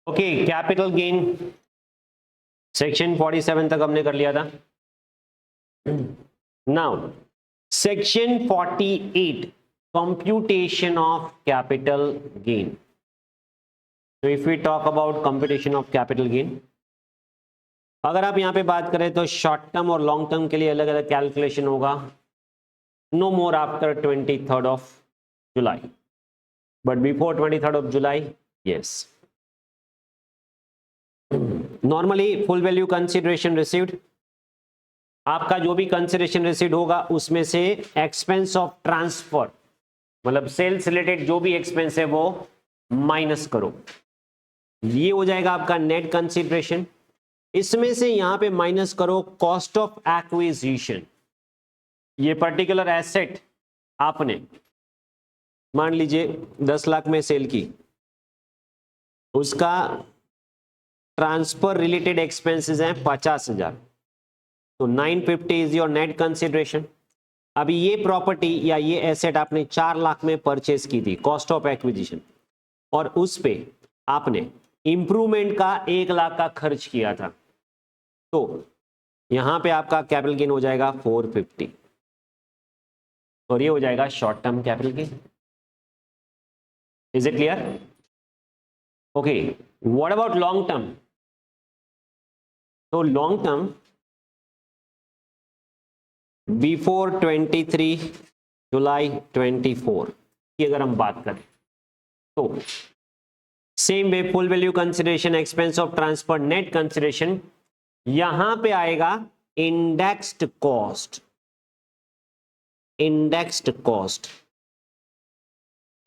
Okay, capital gain section 47 तक हमने कर लिया था। Now section 48 computation of capital gain. तो if we talk about computation of capital gain, अगर आप यहां पे बात करें तो शॉर्ट टर्म और लॉन्ग टर्म के लिए अलग अलग कैलकुलेशन होगा। No more after 23rd of July, but before 23rd of July, yes. Normally full value consideration received, आपका जो भी कंसिडरेशन रिसीव्ड होगा उसमें से एक्सपेंस ऑफ ट्रांसफर मतलब सेल्स रिलेटेड जो भी एक्सपेंस है वो माइनस करो, ये हो जाएगा आपका नेट कंसिडरेशन। इसमें से यहां पे माइनस करो कॉस्ट ऑफ एक्विजिशन। ये पर्टिकुलर एसेट आपने मान लीजिए 10 लाख में सेल की, उसका ट्रांसफर रिलेटेड एक्सपेंसेस हैं 50,000, तो 950 इज योर नेट कंसिडरेशन। अभी ये प्रॉपर्टी या ये एसेट आपने 4 लाख में परचेस की थी, कॉस्ट ऑफ एक्विजिशन, और उस पे आपने इंप्रूवमेंट का 1 लाख का खर्च किया था, तो यहां पे आपका कैपिटल गेन हो जाएगा 450 और ये हो जाएगा short term capital gain. Is it clear? Okay, what about long term? तो लॉन्ग टर्म बिफोर 23 जुलाई 24 की अगर हम बात करें तो same way full value consideration, expense of transfer, net consideration, यहां पे आएगा indexed cost. Indexed cost,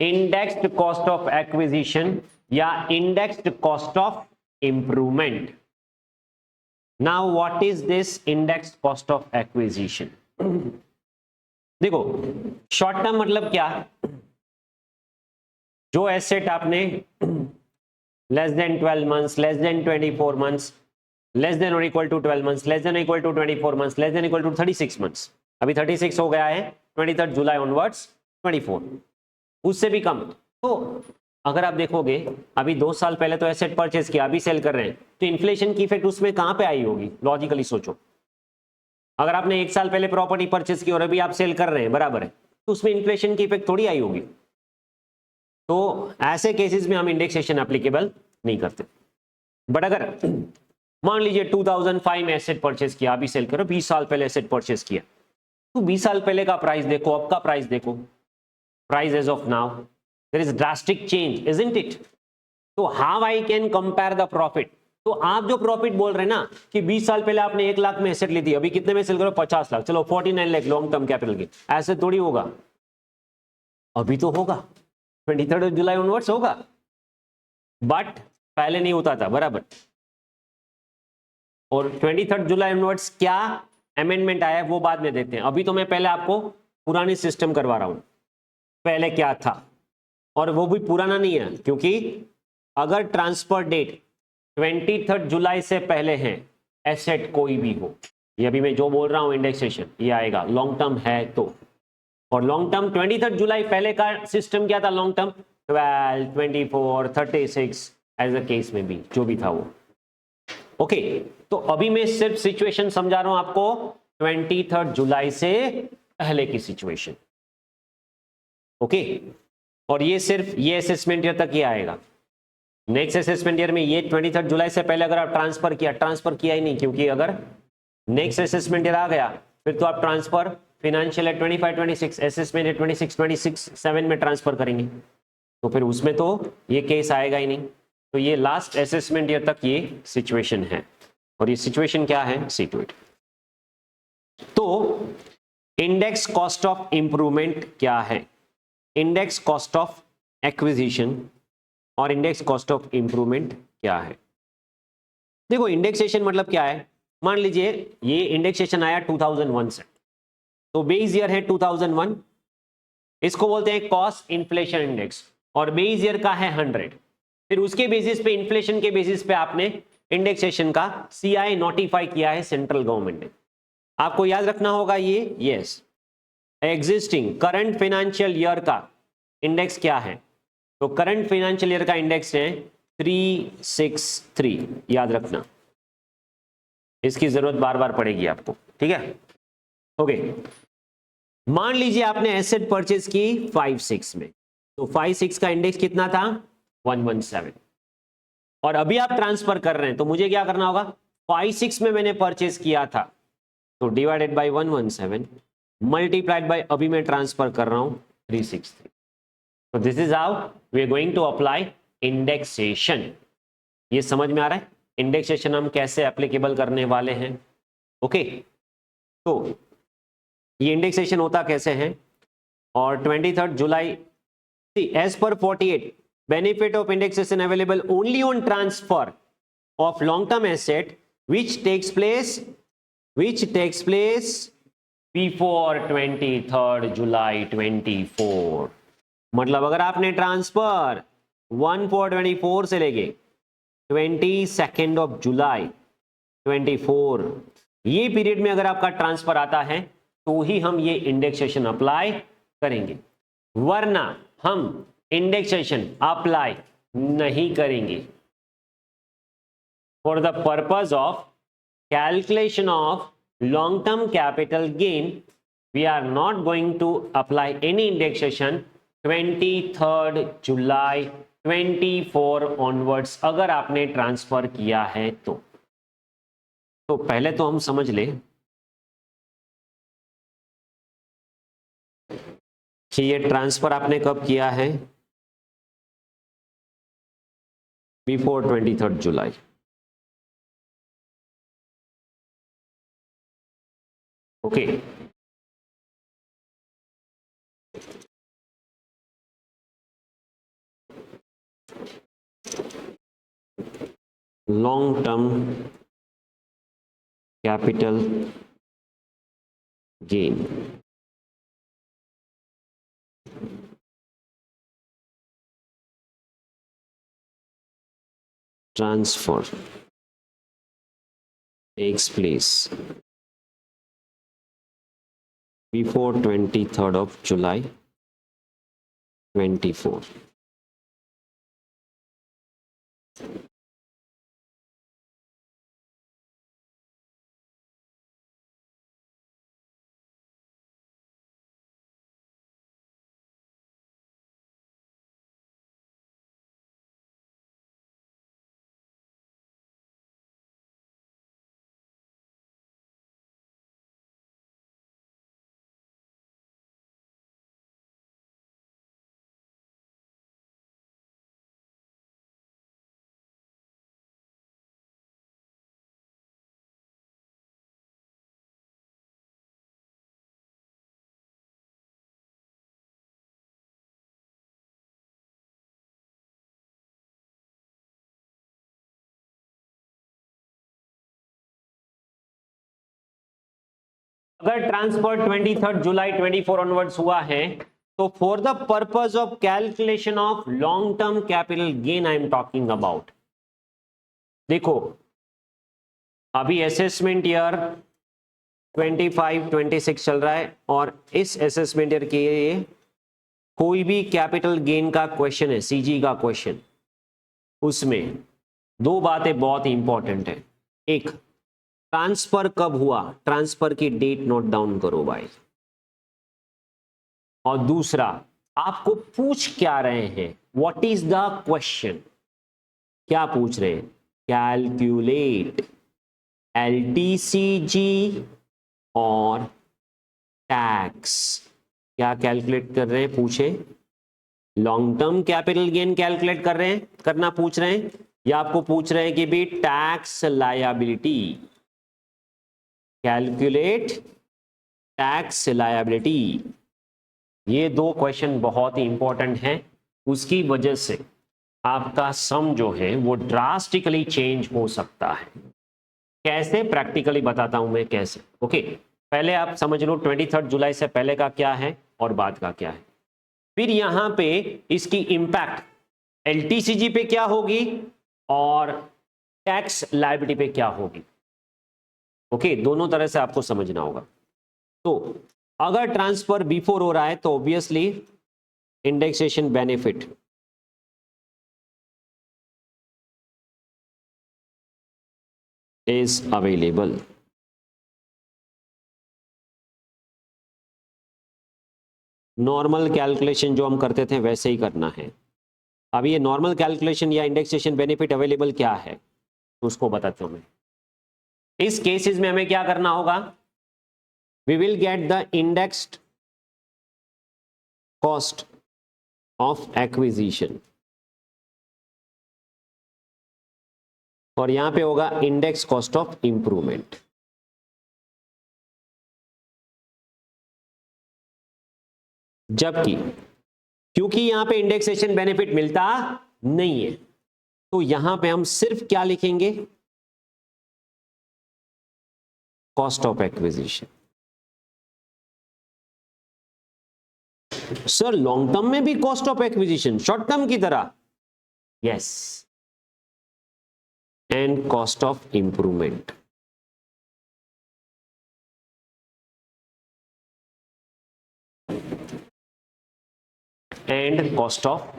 indexed cost of acquisition या indexed cost of improvement. Now what is this indexed cost of acquisition? देखो, शॉर्ट टर्म मतलब क्या? जो asset आपने less than 12 months, less than 24 months, less than और equal to 12 months, less than equal to 24 months, less than equal to 36 months, अभी 36 हो गया है 23rd जुलाई ऑनवर्ड्स 24, उससे भी कम। तो अगर आप देखोगे अभी 2 साल पहले तो एसेट परचेज किया, अभी सेल कर रहे हैं, तो इन्फ्लेशन की इफेक्ट उसमें कहां पे आई होगी? लॉजिकली सोचो, अगर आपने 1 साल पहले प्रॉपर्टी परचेज की और अभी आप सेल कर रहे हैं, बराबर है, तो उसमें इन्फ्लेशन की इफेक्ट थोड़ी आई होगी। तो ऐसे केसेस में हम इंडेक्सेशन एप्लीकेबल नहीं करते। बट अगर मान लीजिए 2005 में एसेट परचेज किया, अभी सेल करो, 20 साल पहले एसेट परचेज किया, तो 20 साल पहले का प्राइस देखो, अब का प्राइस देखो, price as of now, there is drastic change, isn't it? तो how I can compare the profit? तो आप जो प्रॉफिट बोल रहे हैं ना कि 20 साल पहले आपने 1 लाख में एसेट ली थी, अभी कितने में सेल करो? 50 लाख, चलो 49 lakh long term capital gain. ऐसे थोड़ी होगा, अभी तो होगा 23rd जुलाई ऑनवर्ड्स होगा, बट पहले नहीं होता था, बराबर। और 23rd जुलाई ऑनवर्ड्स क्या अमेंडमेंट आया है वो बाद में देखते हैं। अभी तो मैं पहले आपको पुरानी सिस्टम करवा रहा हूं, पहले क्या था, और वो भी पुराना नहीं है, क्योंकि अगर ट्रांसफर डेट 23rd जुलाई से पहले है एसेट कोई भी हो, ये अभी मैं जो बोल रहा हूं इंडेक्सेशन, ये आएगा लॉन्ग टर्म है तो। और लॉन्ग टर्म 23rd जुलाई पहले का सिस्टम क्या था? Long term 12, 24, 36 as a case में भी जो भी था वो। ओके, तो अभी मैं सिर्फ सिचुएशन समझा रहा हूं आपको 23rd जुलाई से पहले की सिचुएशन। ओके, और ये सिर्फ ये असेसमेंट ईयर तक ही आएगा। नेक्स्ट असेसमेंट ईयर में ये 23rd जुलाई से पहले अगर आप ट्रांसफर किया ही नहीं, क्योंकि अगर नेक्स्ट असेसमेंट ईयर आ गया फिर तो आप ट्रांसफर फाइनेंशियल 25-26, असेसमेंट 26-27 में ट्रांसफर करेंगे, तो फिर उसमें तो ये केस आएगा ही नहीं। तो ये लास्ट असेसमेंट ईयर तक ये सिचुएशन है, और ये सिचुएशन क्या है? सी टू इट। तो इंडेक्स कॉस्ट ऑफ इंप्रूवमेंट क्या है, इंडेक्स कॉस्ट ऑफ एक्विजिशन और इंडेक्स कॉस्ट ऑफ इंप्रूवमेंट क्या है? देखो, इंडेक्सेशन मतलब क्या है? मान लीजिए ये इंडेक्सेशन आया 2001 से, तो बेस ईयर है 2001, इसको बोलते हैं कॉस्ट इन्फ्लेशन इंडेक्स, और बेस ईयर का है 100। फिर उसके बेसिस पे, इन्फ्लेशन के बेसिस पे आपने इंडेक्सेशन का सीआई नोटिफाई किया है सेंट्रल गवर्नमेंट ने। आपको याद रखना होगा ये, yes, existing current financial year का इंडेक्स क्या है? तो करंट फाइनेंशियल ईयर का इंडेक्स है 363 याद रखना, इसकी जरूरत बार बार पड़ेगी आपको, ठीक है। ओके, मान लीजिए आपने एसेट परचेज की 5-6 में, तो 5-6 का इंडेक्स कितना था 117, और अभी आप ट्रांसफर कर रहे हैं, तो मुझे क्या करना होगा, 5-6 में मैंने परचेज किया था, तो डिवाइडेड बाय 117 मल्टीप्लाइड बाय अभी मैं ट्रांसफर कर रहा हूं 363। तो this is how we are going to apply indexation. ये समझ में आ रहा है इंडेक्सेशन हम कैसे एप्लीकेबल करने वाले हैं। ओके, तो ये इंडेक्सेशन होता कैसे है, और 23 जुलाई, as per 48 benefit of indexation available only on transfer of long term asset which takes place before 23 जुलाई 24। मतलब अगर आपने ट्रांसफर 1/4/24 से लेके 22 ऑफ जुलाई 24 ये पीरियड में अगर आपका ट्रांसफर आता है तो ही हम ये इंडेक्सेशन अप्लाई करेंगे, वरना हम इंडेक्सेशन अप्लाई नहीं करेंगे। For the purpose of calculation of long term capital gain we are not going to apply any indexation 23 जुलाई 24 ऑनवर्ड्स अगर आपने ट्रांसफर किया है तो पहले तो हम समझ ले कि ये ट्रांसफर आपने कब किया है, before 23 July. Okay, long term capital gain transfer takes place before 23 of July 24। अगर ट्रांसफर 23 जुलाई 24 ऑनवर्ड्स हुआ है तो for the purpose of calculation of long term capital gain I am talking about, देखो अभी असेसमेंट ईयर 25-26 चल रहा है और इस असेसमेंट ईयर के लिए कोई भी कैपिटल गेन का क्वेश्चन है, सीजी का क्वेश्चन, उसमें दो बातें बहुत इंपॉर्टेंट है। एक, ट्रांसफर कब हुआ, ट्रांसफर की डेट नोट डाउन करो भाई, और दूसरा आपको पूछ क्या रहे हैं, व्हाट इज द क्वेश्चन, क्या पूछ रहे हैं, कैलकुलेट एलटीसीजी और टैक्स, क्या कैलकुलेट कर रहे हैं, पूछे long term capital gain calculate कर रहे हैं, करना पूछ रहे हैं, या आपको पूछ रहे हैं कि भी tax liability, calculate tax liability. ये दो क्वेश्चन बहुत ही इंपॉर्टेंट हैं, उसकी वजह से आपका सम जो है वो ड्रास्टिकली चेंज हो सकता है। कैसे, प्रैक्टिकली बताता हूं मैं कैसे। ओके, पहले आप समझ लो 23 जुलाई से पहले का क्या है और बाद का क्या है, फिर यहां पे इसकी इंपैक्ट एलटीसीजी पे क्या होगी और टैक्स लायबिलिटी पे क्या होगी। ओके, दोनों तरह से आपको समझना होगा। तो अगर ट्रांसफर बिफोर हो रहा है तो obviously indexation benefit is available. Normal calculation जो हम करते थे वैसे ही करना है। अब ये नॉर्मल कैलकुलेशन या इंडेक्सेशन बेनिफिट अवेलेबल क्या है तो उसको बताता हूं मैं। इस केसेस में हमें क्या करना होगा, we will get the indexed cost of acquisition और यहां पे होगा इंडेक्स कॉस्ट ऑफ इंप्रूवमेंट। जबकि क्योंकि यहां पे इंडेक्सेशन बेनिफिट मिलता नहीं है तो यहां पे हम सिर्फ क्या लिखेंगे, cost of acquisition. Sir long term में भी cost of acquisition short term की तरह? Yes, and cost of improvement. And cost of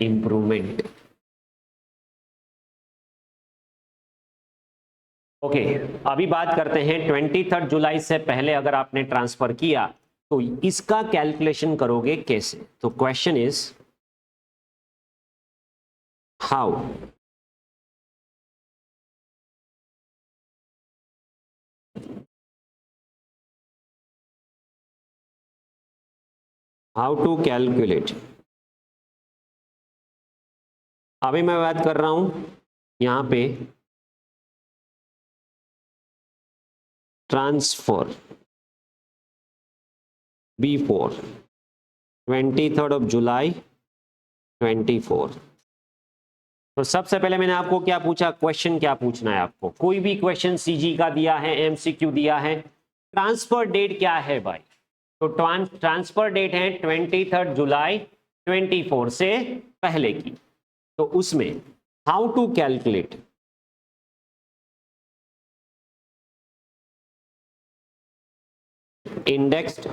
improvement. Okay, अभी बात करते हैं 23 जुलाई से पहले अगर आपने ट्रांसफर किया तो इसका कैलकुलेशन करोगे कैसे। तो question is how to calculate. अभी मैं बात कर रहा हूं यहां पे ट्रांसफर बिफोर 23 जुलाई 24। तो सबसे पहले मैंने आपको क्या पूछा, क्वेश्चन क्या पूछना है आपको, कोई भी क्वेश्चन सीजी का दिया है, एमसीक्यू दिया है, ट्रांसफर डेट क्या है भाई। तो ट्रांसफर डेट है 23 जुलाई 24 से पहले की। तो उसमें how to calculate indexed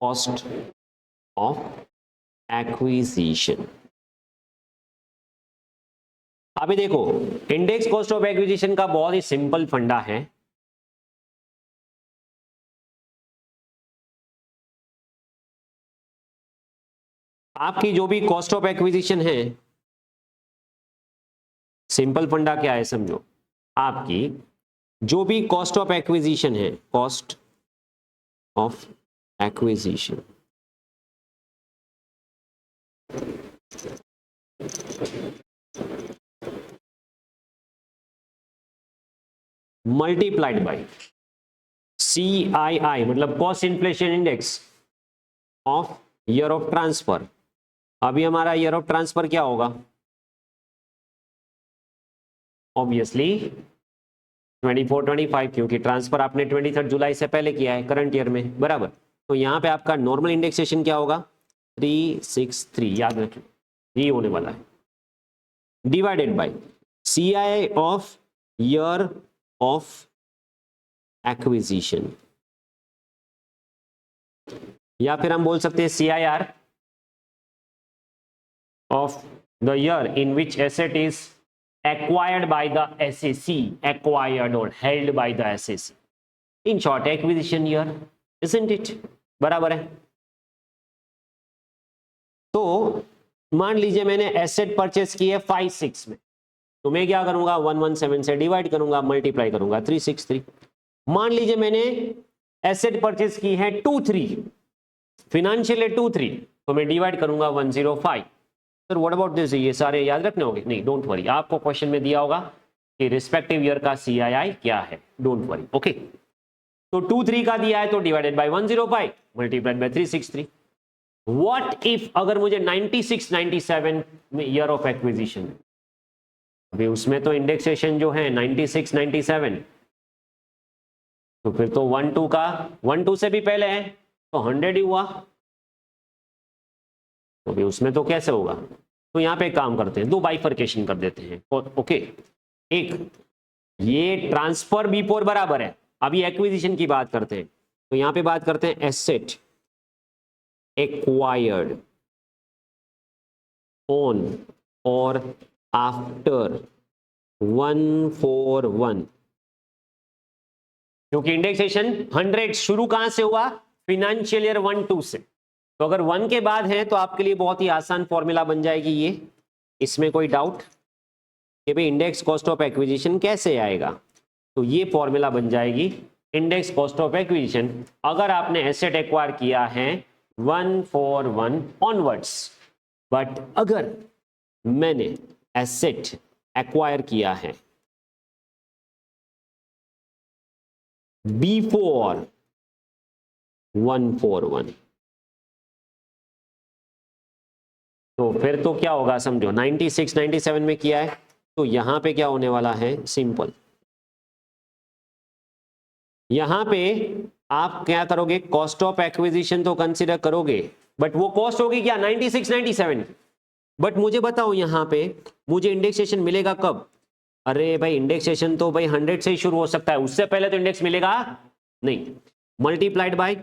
cost of acquisition. अभी देखो इंडेक्स कॉस्ट ऑफ एक्विजिशन का बहुत ही सिंपल फंडा है। आपकी जो भी कॉस्ट ऑफ एक्विजिशन है, सिंपल फंडा क्या है समझो, आपकी जो भी कॉस्ट ऑफ एक्विजिशन है, cost of acquisition multiplied by CII मतलब cost inflation index of year of transfer. अभी हमारा ईयर ऑफ ट्रांसफर क्या होगा, ऑब्वियसली 24-25, क्योंकि ट्रांसफर आपने 23 जुलाई से पहले किया है करंट ईयर में, बराबर। तो यहां पे आपका नॉर्मल इंडेक्सेशन क्या होगा, 363, याद रखिए ये होने वाला है, divided by CII of year of acquisition, या फिर हम बोल सकते हैं CIR of the year in which asset is acquired by the SAC, acquired or held by the SAC, in short acquisition year, isn't it? बराबर है। तो मान लीजिए मैंने एसेट परचेस की है 5-6 में, तो मैं क्या करूंगा 117 से डिवाइड करूंगा, मल्टीप्लाई करूंगा 363। मान लीजिए मैंने एसेट परचेस की है 2-3, फिनेंशियल है 2-3, तो मैं डिवाइड करूंगा 105। सर व्हाट अबाउट दिस, ये सारे याद रखने होंगे? नहीं, डोंट वरी, आपको क्वेश्चन में दिया होगा कि रिस्पेक्टिव ईयर का CII क्या है, डोंट वरी। ओके, तो 2-3 का दिया है तो divided by 105 multiplied by 363। What if अगर मुझे 96-97 में ईयर ऑफ एक्विजिशन, अभी उसमें तो इंडेक्सेशन जो है 96-97, तो फिर तो 1-2 से भी पहले है तो 100 ही हुआ, तो भी उसमें तो कैसे होगा। तो यहां पे एक काम करते हैं, दो बाइफर्केशन कर देते हैं। ओके, एक ये ट्रांसफर बिफोर बराबर है, अभी एक्विजिशन की बात करते हैं, तो यहां पे बात करते हैं एसेट एक्वायर्ड ऑन और आफ्टर 141, क्योंकि इंडेक्सेशन 100 शुरू कहां से हुआ, फाइनेंशियल ईयर 1-2 से। तो अगर 1 के बाद है तो आपके लिए बहुत ही आसान फॉर्मूला बन जाएगी ये। इसमें कोई डाउट कि भाई इंडेक्स कॉस्ट ऑफ एक्विजिशन कैसे आएगा? तो ये फॉर्मूला बन जाएगी इंडेक्स कॉस्ट ऑफ एक्विजिशन अगर आपने एसेट एक्वायर किया है 141 ऑनवर्ड्स। बट अगर मैंने एसेट एक्वायर किया है बिफोर 141, तो फिर तो क्या होगा समझो, 96 97 में किया है तो यहां पे क्या होने वाला है, सिंपल। यहां पे आप क्या करोगे, कॉस्ट ऑफ एक्विजिशन तो कंसीडर करोगे, बट वो कॉस्ट होगी क्या 96 97। बट मुझे बताओ यहां पे मुझे इंडेक्सेशन मिलेगा कब? अरे भाई इंडेक्सेशन तो भाई 100 से ही शुरू हो सकता है, उससे पहले तो इंडेक्स मिलेगा नहीं। Multiplied by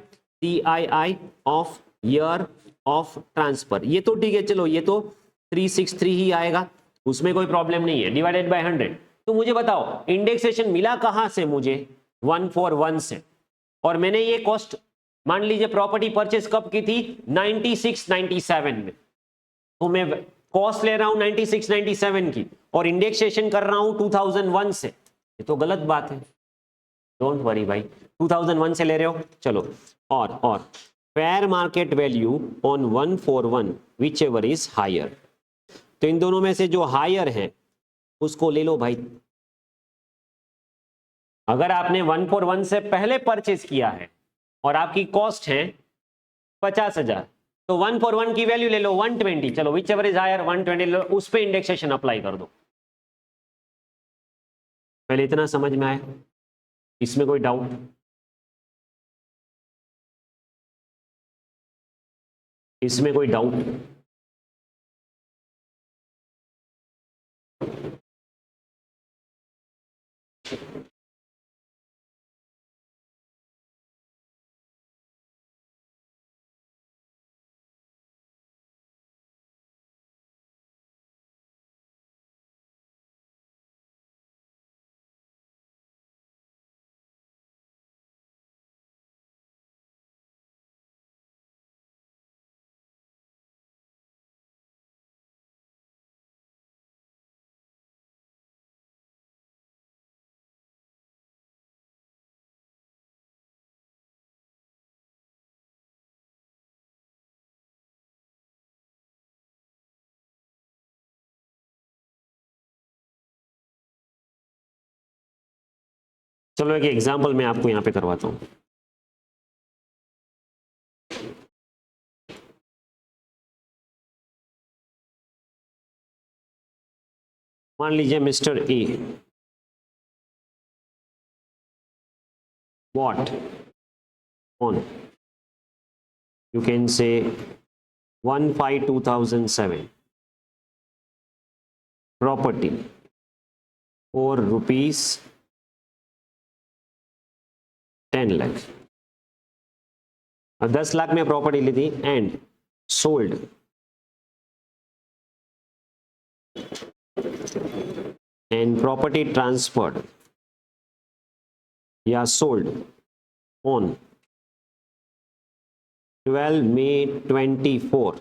CII of year of transfer, ये तो ठीक है, चलो ये तो 363 ही आएगा, उसमें कोई प्रॉब्लम नहीं है, डिवाइडेड बाय 100। तो मुझे बताओ इंडेक्सेशन मिला कहां से मुझे, 141 से। और मैंने ये कॉस्ट मान लीजिए प्रॉपर्टी परचेस कब की थी, 96 97 में, तो मैं कॉस्ट ले रहा हूं 96 97 की और इंडेक्सेशन कर रहा हूं 2001 से, ये तो गलत बात है। डोंट वरी भाई, 2001 से ले रहे हो, चलो। और fair market value on 141 which ever is higher, तो इन दोनों में से जो हायर है उसको ले लो भाई। अगर आपने 141 से पहले परचेज किया है और आपकी कॉस्ट है 50,000, तो 141 की वैल्यू ले लो 120, चलो विच एवर इज हायर 120 ले लो, उस पे इंडेक्सेशन अप्लाई कर दो। पहले इतना समझ में आया, इसमें कोई डाउट? इसमें कोई डाउट? चलो एक एग्जांपल मैं आपको यहां पे करवाता हूं। मान लीजिए mister A bought on, you can say 1/5/2007 property for rupees 10 lakh, 10 lakh में प्रॉपर्टी ली थी and sold and property transferred या सोल्ड ऑन 12 मई 24,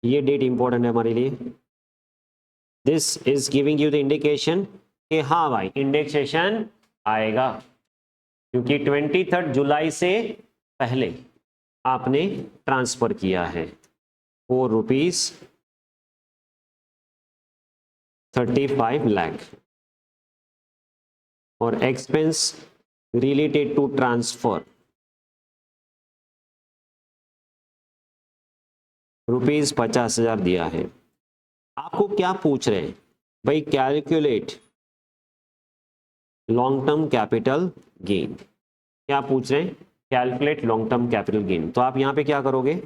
ये डेट इंपॉर्टेंट है हमारे लिए। This is giving you the indication कि हाँ भाई इंडेक्सेशन आएगा, क्योंकि 23 जुलाई से पहले आपने ट्रांसफर किया है फॉर रुपीज 35 लाख और expense related to transfer rupees 50,000 दिया है। आपको क्या पूछ रहे हैं भाई, calculate long term capital gain, क्या पूछ रहे हैं, calculate long term capital gain. तो आप यहां पे क्या करोगे,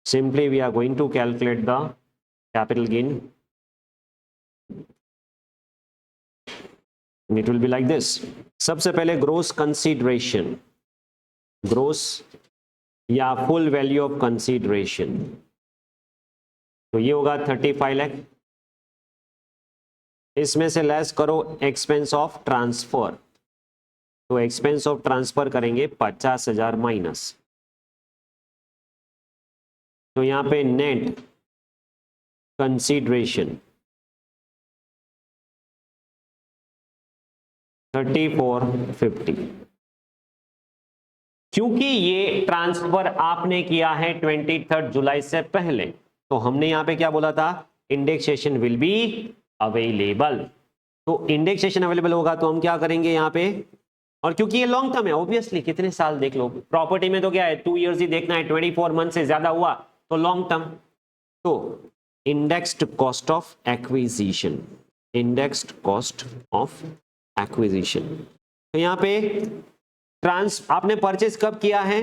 simply we are going to calculate the capital gain, it will be like this. सबसे पहले ग्रोस कंसीडरेशन, ग्रोस या फुल वैल्यू ऑफ कंसीडरेशन, तो ये होगा 35 लाख। इसमें से लेस करो एक्सपेंस ऑफ ट्रांसफर, तो एक्सपेंस ऑफ ट्रांसफर करेंगे 50,000 माइनस, तो यहां पे नेट कंसीडरेशन 3450। क्योंकि ये ट्रांसफर आपने किया है 23 जुलाई से पहले, तो हमने यहां पे क्या बोला था, इंडेक्सेशन विल बी अवेलेबल। तो इंडेक्सेशन अवेलेबल होगा तो हम क्या करेंगे यहां पे, और क्योंकि ये लॉन्ग टर्म है ऑब्वियसली, कितने साल देख लो, प्रॉपर्टी में तो क्या है 2 इयर्स ही देखना है, 24 मंथ से ज्यादा हुआ तो लॉन्ग टर्म। तो indexed cost of acquisition, indexed cost of acquisition, तो यहां पे आपने परचेस कब किया है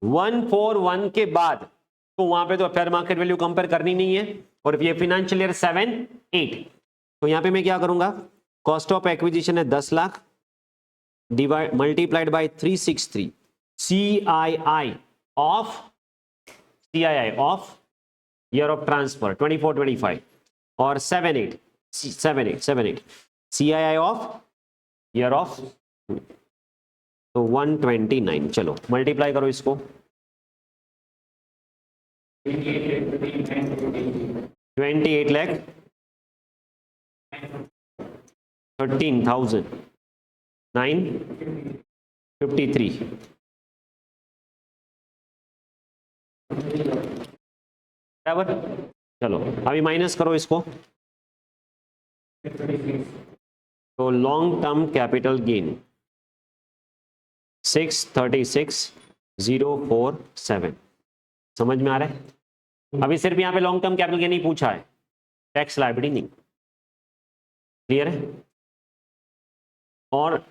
141 के बाद, तो वहां पे तो फेयर मार्केट वैल्यू कंपेयर करनी नहीं है, और ये फाइनेंशियल ईयर 7-8, तो यहां पे मैं क्या करूंगा, कॉस्ट ऑफ एक्विजिशन है 10 lakh divide multiplied by 363 CII of year of transfer 24-25 और 78 CII ऑफ ईयर ऑफ, तो 129, चलो मल्टीप्लाई करो इसको, 28 लाख 13,953, बराबर। चलो अभी माइनस करो इसको, तो लॉन्ग टर्म कैपिटल गेन 636,047, समझ में आ रहा है। अभी सिर्फ यहां पे लॉन्ग टर्म कैपिटल गेन ही पूछा है, टैक्स लायबिलिटी नहीं, क्लियर है। और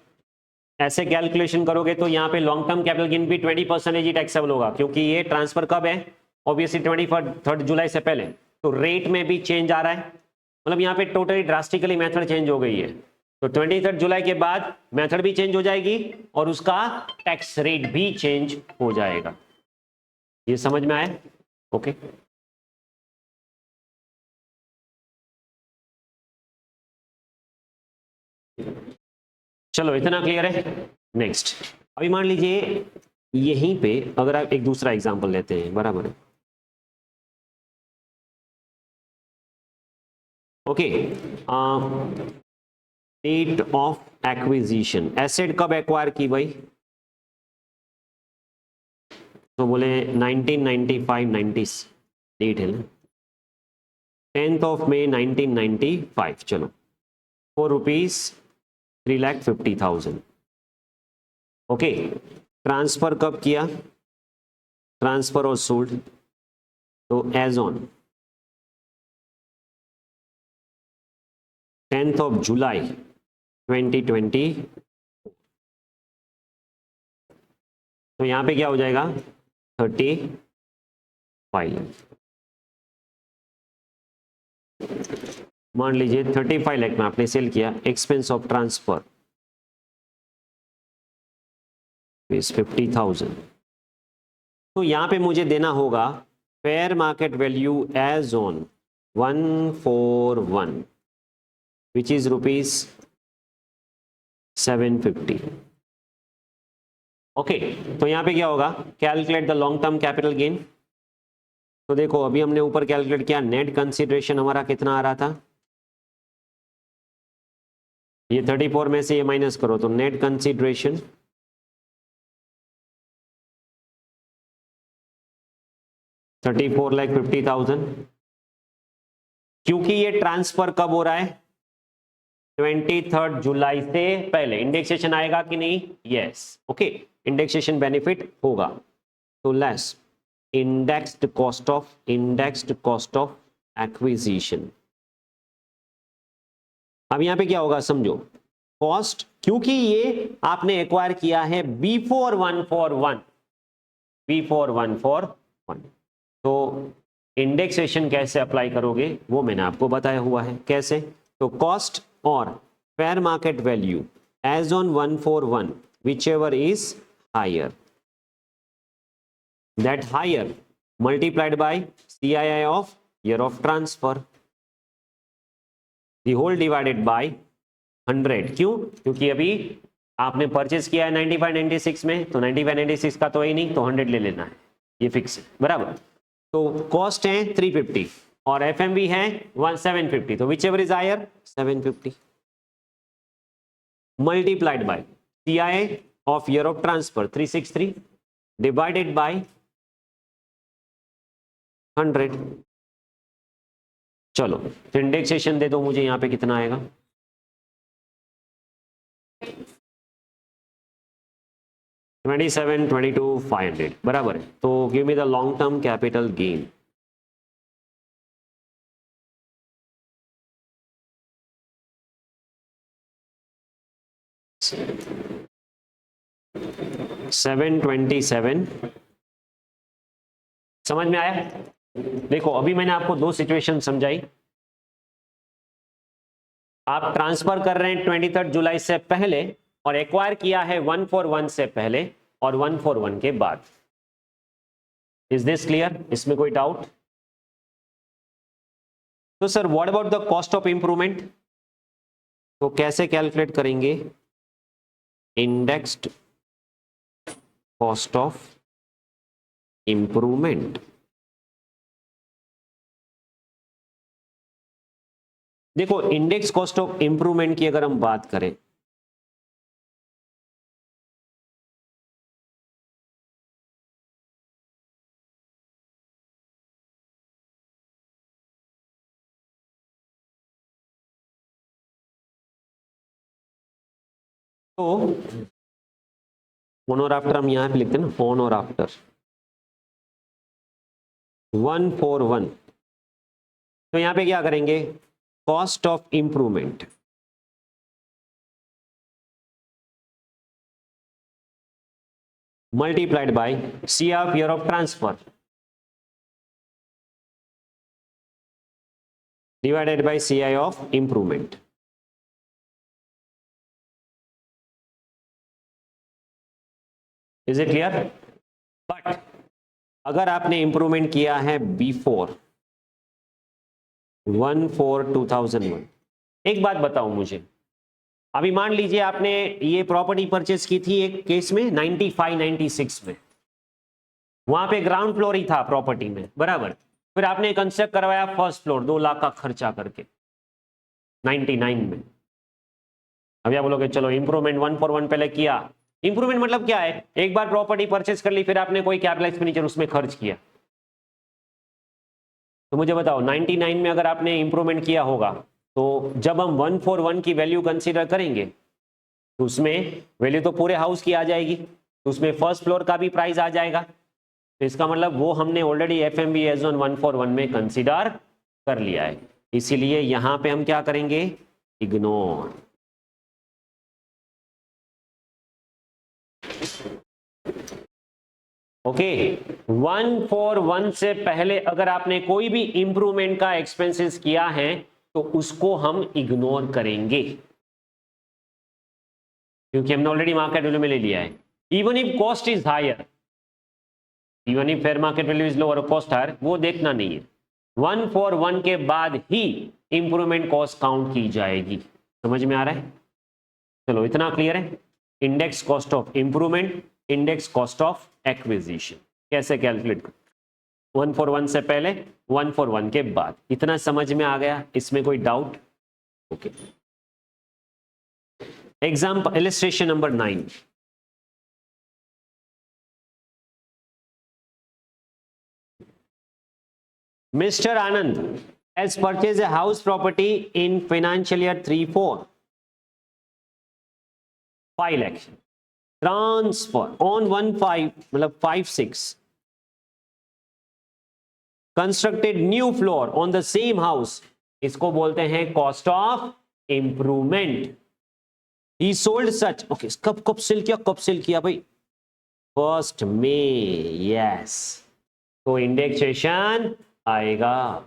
ऐसे कैलकुलेशन करोगे तो यहां पे लॉन्ग टर्म कैपिटल गेन भी 20% ही टैक्सेबल होगा, क्योंकि ये ट्रांसफर कब है, ऑब्वियसली 23 जुलाई से पहले, तो रेट में भी चेंज आ रहा है, मतलब यहां पे टोटली ड्रास्टिकली मेथड चेंज हो गई है, तो 23 जुलाई के बाद मेथड भी चेंज हो जाएगी और उसका टैक्स रेट भी चेंज हो जाएगा। ये समझ में आया, ओके। चलो इतना क्लियर है। नेक्स्ट, अभी मान लीजिए यहीं पे अगर आप एक दूसरा एग्जांपल लेते हैं, बराबर है, okay. Date of acquisition, asset कब एक्वायर की भाई, तो बोले 1995-90 डेट है ना, 10 मई 1995, चलो ₹4,350,000, ओके। ट्रांसफर कब किया, ट्रांसफर और सोल्ड, तो एज ऑन 10 जुलाई 2020, तो यहां पे क्या हो जाएगा 35 मान लीजिए 35 लाख में आपने सेल किया, एक्सपेंस ऑफ ट्रांसफर 50,000, तो यहां पे मुझे देना होगा fair market value as on 141 which is ₹750, okay. तो यहां पे क्या होगा, calculate the long term capital gain, तो देखो अभी हमने ऊपर कैलकुलेट किया, नेट कंसीडरेशन हमारा कितना आ रहा था, ये 34 में से ये माइनस करो, तो नेट कंसीडरेशन 34,50,000, क्योंकि ये ट्रांसफर कब हो रहा है 23 जुलाई से पहले, इंडेक्सेशन आएगा कि नहीं, यस, ओके, इंडेक्सेशन बेनिफिट होगा, तो less indexed cost of acquisition. अब यहां पे क्या होगा समझो, कॉस्ट, क्योंकि ये आपने एक्वायर किया है बिफोर 141, तो इंडेक्सेशन कैसे अप्लाई करोगे वो मैंने आपको बताया हुआ है, कैसे, तो कॉस्ट और fair market value as on 141 whichever is higher, that higher multiplied by CII of year of transfer, the whole divided by 100। क्यों? क्योंकि अभी आपने परचेज किया है 95 96 में, तो 95 96 का तो है ही नहीं, तो 100 ले लेना है, ये फिक्स है, बराबर। तो कॉस्ट है 350 और एफएमवी है 750, तो which ever is higher 750 multiplied by CIA of year of transfer 363 divided by 100। चलो इंडेक्सेशन दे दो मुझे, यहां पे कितना आएगा? 27 22 500 बराबर है। तो give me the long term capital gain. $727। समझ में आया? देखो अभी मैंने आपको दो सिचुएशन समझाई। आप ट्रांसफर कर रहे हैं 23 जुलाई से पहले और एक्वायर किया है 141 से पहले और 141 के बाद। Is this clear? इसमें कोई डाउट? तो sir what about the cost of improvement? तो कैसे कैलकुलेट करेंगे? Indexed cost of improvement. देखो इंडेक्स कॉस्ट ऑफ इंप्रूवमेंट की अगर हम बात करें तो ऑन और आफ्टर हम यहां पे लिखते हैं ना, ऑन और आफ्टर 141। तो यहां पे क्या करेंगे? Cost of improvement multiplied by C of year of transfer divided by C I of improvement. Is it clear? But अगर आपने इंप्रूवमेंट किया है बिफोर 1/4/2001, एक बात बताओ मुझे, अभी मान लीजिए आपने ये प्रॉपर्टी परचेस की थी एक केस में 95 96 में, वहां पे ग्राउंड फ्लोर ही था प्रॉपर्टी में, बराबर। फिर आपने कंस्ट्रक्ट करवाया फर्स्ट फ्लोर 2 लाख का खर्चा करके 99 में। अभी आप बोलोगे चलो इंप्रूवमेंट 1/4 पहले किया। इंप्रूवमेंट मतलब क्या है? एक बार प्रॉपर्टी परचेस कर ली, फिर आपने कोई कैपिटल एक्सपेंडिचर उसमें खर्च किया। तो मुझे बताओ 99 में अगर आपने इंप्रूवमेंट किया होगा, तो जब हम 1/4 की वैल्यू कंसीडर करेंगे तो उसमें वैल्यू तो पूरे हाउस की आ जाएगी, तो उसमें फर्स्ट फ्लोर का भी प्राइस आ जाएगा। तो इसका मतलब वो हमने ऑलरेडी एफएमवी एज ऑन 1/4 में कंसीडर कर लिया है, इसीलिए यहां पे हम क्या करेंगे? इग्नोर। ओके 1/4 से पहले अगर आपने कोई भी इंप्रूवमेंट का एक्सपेंसेस किया है तो उसको हम इग्नोर करेंगे, क्योंकि हमने ऑलरेडी मार्केट वैल्यू में ले लिया है। Even if cost is higher, even if fair market value is lower cost higher, वो देखना नहीं है। 1/4 के बाद ही इंप्रूवमेंट कॉस्ट काउंट की जाएगी। समझ में आ रहा है? चलो इतना क्लियर है। Index cost of improvement, index cost of acquisition कैसे कैलकुलेट कर, 1/4 से पहले 1/4 के बाद। इतना समझ में आ गया? इसमें कोई doubt? Okay example illustration number 9। Mr. Anand has purchased a house property in financial year 3-4, 5 lakh. Transfer on 1/5 मतलब 5/6 constructed new floor on the same house, इसको बोलते हैं cost of improvement. He sold such, okay, कब cell किया? कब cell किया भाई? 1 मई, yes. तो इंडेक्सेशन आएगा।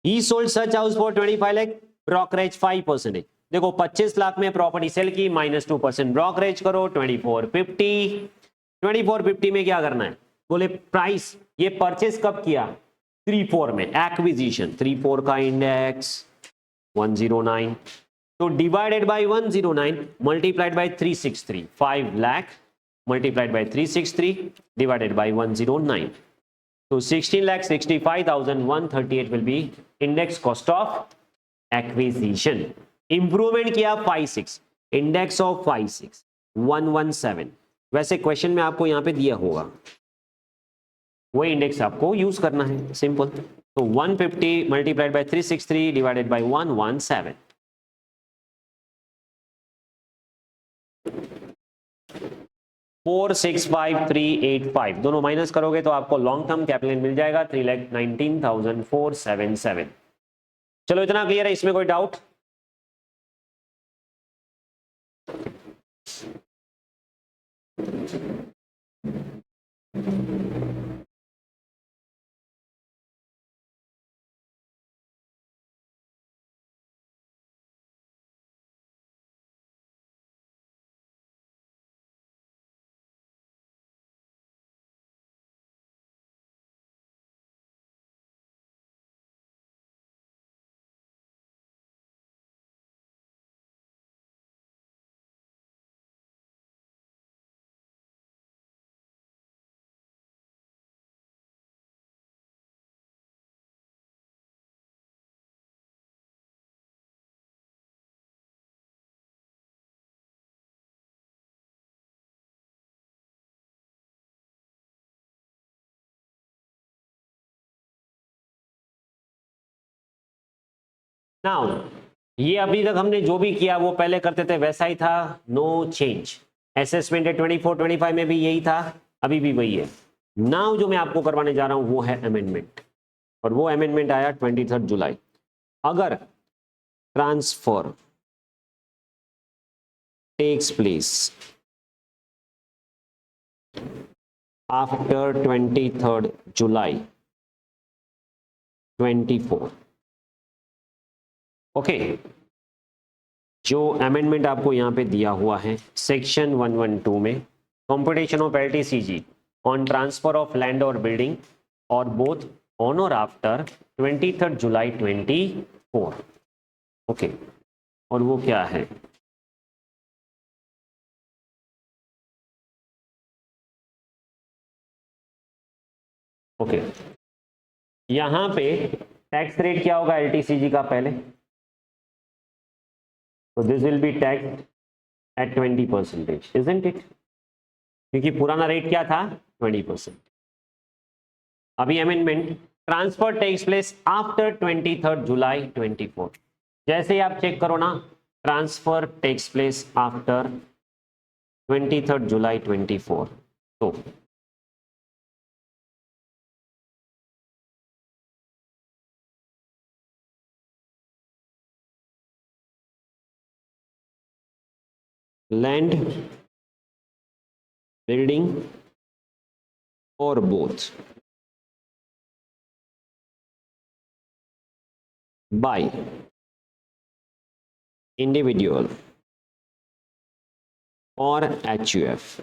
He sold such house for 25 lakh, brokerage 5%। देखो 25 लाख में प्रॉपर्टी सेल की, -2% ब्रोकरेज करो, 2450 में क्या करना है? बोले प्राइस, ये परचेस कब किया? 3-4 में, एक्विजिशन 3-4 का इंडेक्स 109. तो divided by 109 multiplied by 363, 5 lakh multiplied by 363 divided by 109. So 16,65,138 will be index cost of acquisition. Improvement किया 56, index of 56 117. वैसे क्वेश्चन में आपको यहां पे दिया होगा, वो इंडेक्स आपको यूज करना है, सिंपल. तो 150 multiplied by 363 divided bye 117. Four 65385 दोनों माइनस करोगे तो आपको लॉन्ग टर्म कैपिटल मिल जाएगा 3,19,477. चलो इतना क्लियर है, इसमें कोई डाउट? नाउ ये अभी तक हमने जो भी किया वो पहले करते थे वैसा ही था, नो चेंज. असेसमेंट 24-25 में भी यही था, अभी भी वही है. नाउ जो मैं आपको करवाने जा रहा हूं वो है अमेंडमेंट, और वो अमेंडमेंट आया 23 जुलाई. अगर ट्रांसफर टेक्स प्लेस आफ्टर 23 जुलाई 24, ओके, जो अमेंडमेंट आपको यहां पे दिया हुआ है सेक्शन 112 में, competition of LTCG on transfer of land और बिल्डिंग और बोथ ऑन और आफ्टर 23 जुलाई 24, ओके. और वो क्या है? ओके, यहां पे टैक्स रेट क्या होगा LTCG का पहले? तो this will be tax at 20%, isn't it? क्योंकि पुराना रेट क्या था? 20%. अभी amendment transfer takes place after 23 जुलाई 24. जैसे ही आप चेक करो ना, ट्रांसफर टेक्स प्लेस आफ्टर 23 जुलाई 24, तो लैंड बिल्डिंग और बोथ बाय इंडिविजुअल और HUF.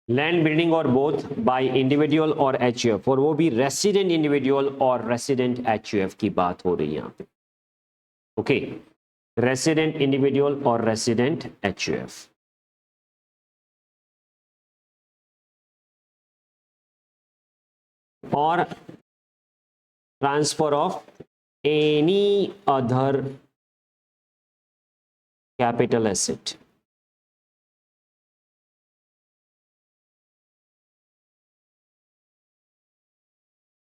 लैंड बिल्डिंग और बोथ बाय इंडिविजुअल और HUF, और वो भी रेसिडेंट इंडिविजुअल और रेसिडेंट HUF की बात हो रही है यहां पे. ओके, रेसिडेंट इंडिविजुअल और रेसिडेंट HUF. और transfer of any other capital asset.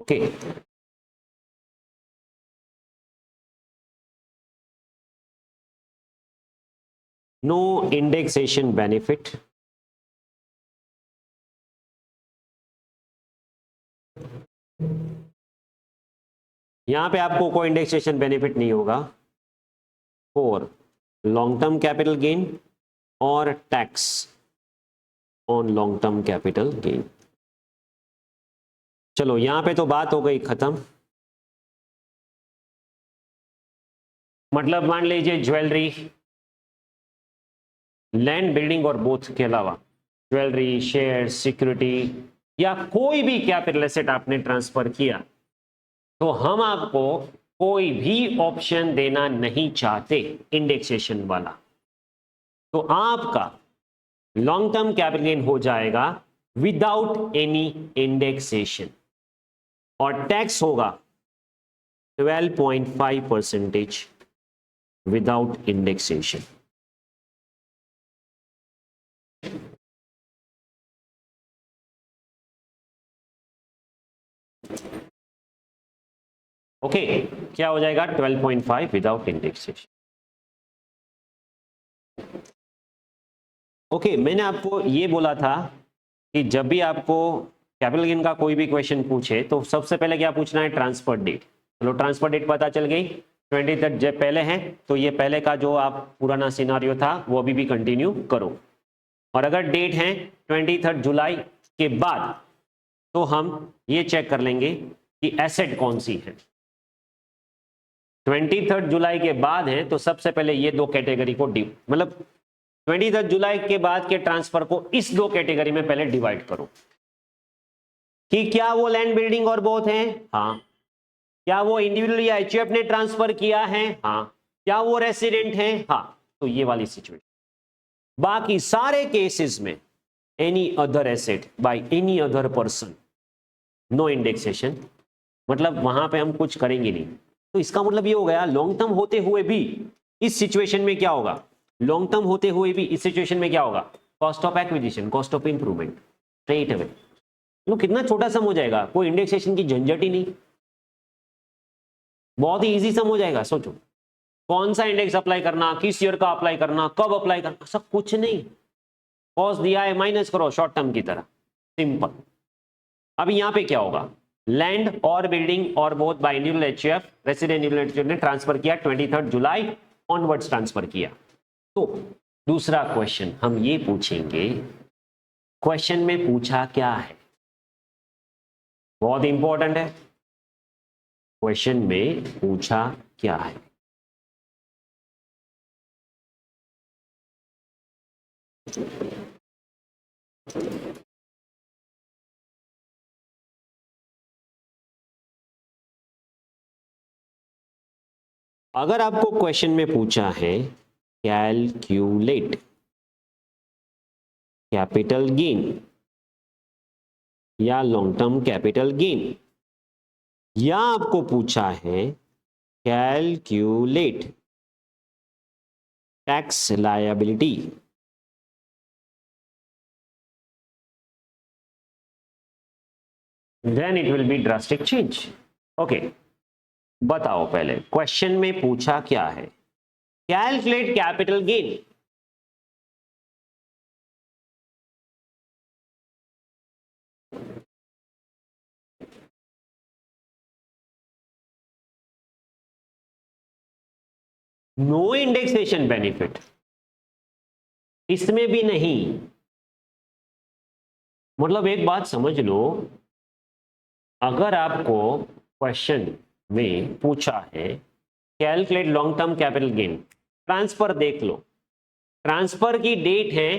Okay, no indexation benefit. यहां पे आपको कोई इंडेक्सेशन बेनिफिट नहीं होगा for long term capital gain और tax on long term capital gain. चलो यहां पे तो बात हो गई खत्म. मतलब मान लीजिए ज्वेलरी, लैंड बिल्डिंग और बोथ के अलावा ज्वेलरी, शेयर, सिक्योरिटी या कोई भी कैपिटल एसेट आपने ट्रांसफर किया तो हम आपको कोई भी ऑप्शन देना नहीं चाहते इंडेक्सेशन वाला, तो आपका लॉन्ग टर्म कैपिटल गेन हो जाएगा विदाउट एनी इंडेक्सेशन और टैक्स होगा 12.5% विदाउट इंडेक्सेशन। ओके, क्या हो जाएगा 12.5 विदाउट इंडेक्सेशन। ओके, मैंने आपको ये बोला था कि जब भी आपको कैपिटल गेन का कोई भी क्वेश्चन पूछे तो सबसे पहले क्या पूछना है, ट्रांसफर डेट। चलो ट्रांसफर डेट पता चल गई, 23 जब पहले है तो ये पहले का जो आप पुराना सिनारियो था वो अभी भी कंटिन्यू करो, और अगर डेट है 23 जुलाई के बाद तो हम ये चेक कर लेंगे कि एसेट कौन सी है। 23 जुलाई के बाद है तो सबसे पहले ये दो कैटेगरी को मतलब 23 जुलाई के बाद के ट्रांसफर को इस दो कैटेगरी में पहले डिवाइड करो कि क्या वो लैंड बिल्डिंग और बोथ हैं, हाँ। क्या वो इंडिविजुअल या एचयूएफ ने ट्रांसफर किया है, हाँ। क्या वो रेसिडेंट है, हाँ। तो ये वाली सिचुएशन। बाकी सारे केसेस में any other asset by any other person, no indexation, मतलब वहां पे हम कुछ करेंगे नहीं। तो इसका मतलब ये हो गया लॉन्ग टर्म होते हुए भी इस सिचुएशन में क्या होगा, लॉन्ग टर्म होते हुए भी इस सिचुएशन में क्या होगा, cost of acquisition, cost of improvement straight away. लो कितना छोटा सम हो जाएगा, कोई इंडेक्सेशन की झंझट ही नहीं, बहुत ही इजी सम हो जाएगा। सोचो कौन सा इंडेक्स अप्लाई करना, किस ईयर का अप्लाई करना, कब अप्लाई करना, सब कुछ नहीं, कॉस्ट दिया है माइनस करो शॉर्ट टर्म की तरह, सिंपल। अभी यहां पे क्या होगा, लैंड और बिल्डिंग और both by individual HUF, resident HUF ने ट्रांसफर किया 23 जुलाई ऑनवर्ड्स ट्रांसफर किया। तो दूसरा क्वेश्चन हम ये पूछेंगे, क्वेश्चन में पूछा क्या है, बहुत इंपॉर्टेंट है। क्वेश्चन में पूछा क्या है, अगर आपको क्वेश्चन में पूछा है कैलकुलेट कैपिटल गेन या लॉन्ग टर्म कैपिटल गेन, या आपको पूछा है calculate tax liability, then it will be drastic change. Okay, बताओ पहले क्वेश्चन में पूछा क्या है, calculate capital gain. No indexation benefit, इसमें भी नहीं। मतलब एक बात समझ लो, अगर आपको क्वेश्चन में पूछा है calculate long term capital gain, transfer देख लो, ट्रांसफर की डेट है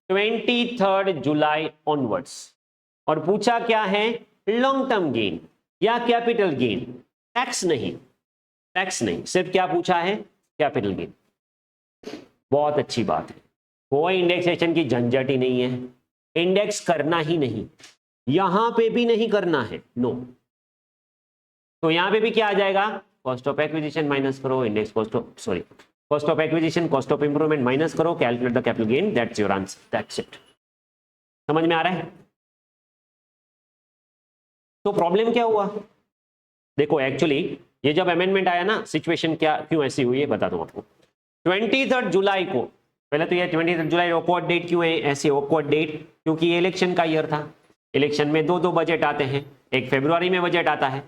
23 जुलाई ऑनवर्ड्स, और पूछा क्या है, लॉन्ग टर्म गेन या कैपिटल गेन, टैक्स नहीं, टैक्स नहीं, सिर्फ क्या पूछा है, कैपिटल गेन। बहुत अच्छी बात है, कोई इंडेक्सेशन की झंझट ही नहीं है, इंडेक्स करना ही नहीं, यहां पे भी नहीं करना है, नो। तो यहां पे भी क्या आ जाएगा, कॉस्ट ऑफ एक्विजिशन माइनस करो, index cost of sorry cost of acquisition, cost of improvement minus करो, calculate the capital gain, that's your answer, that's it. समझ में आ रहा है? तो प्रॉब्लम क्या हुआ, देखो एक्चुअली ये जब अमेंडमेंट आया ना, सिचुएशन क्या क्यों ऐसी हुई है बता दूं आपको। 23 जुलाई को, पहले तो ये 23 जुलाई ऑकवर्ड डेट क्यों है ऐसे ऑकवर्ड डेट, क्योंकि ये इलेक्शन का ईयर था, इलेक्शन में दो बजट आते हैं, एक फरवरी में बजट आता है,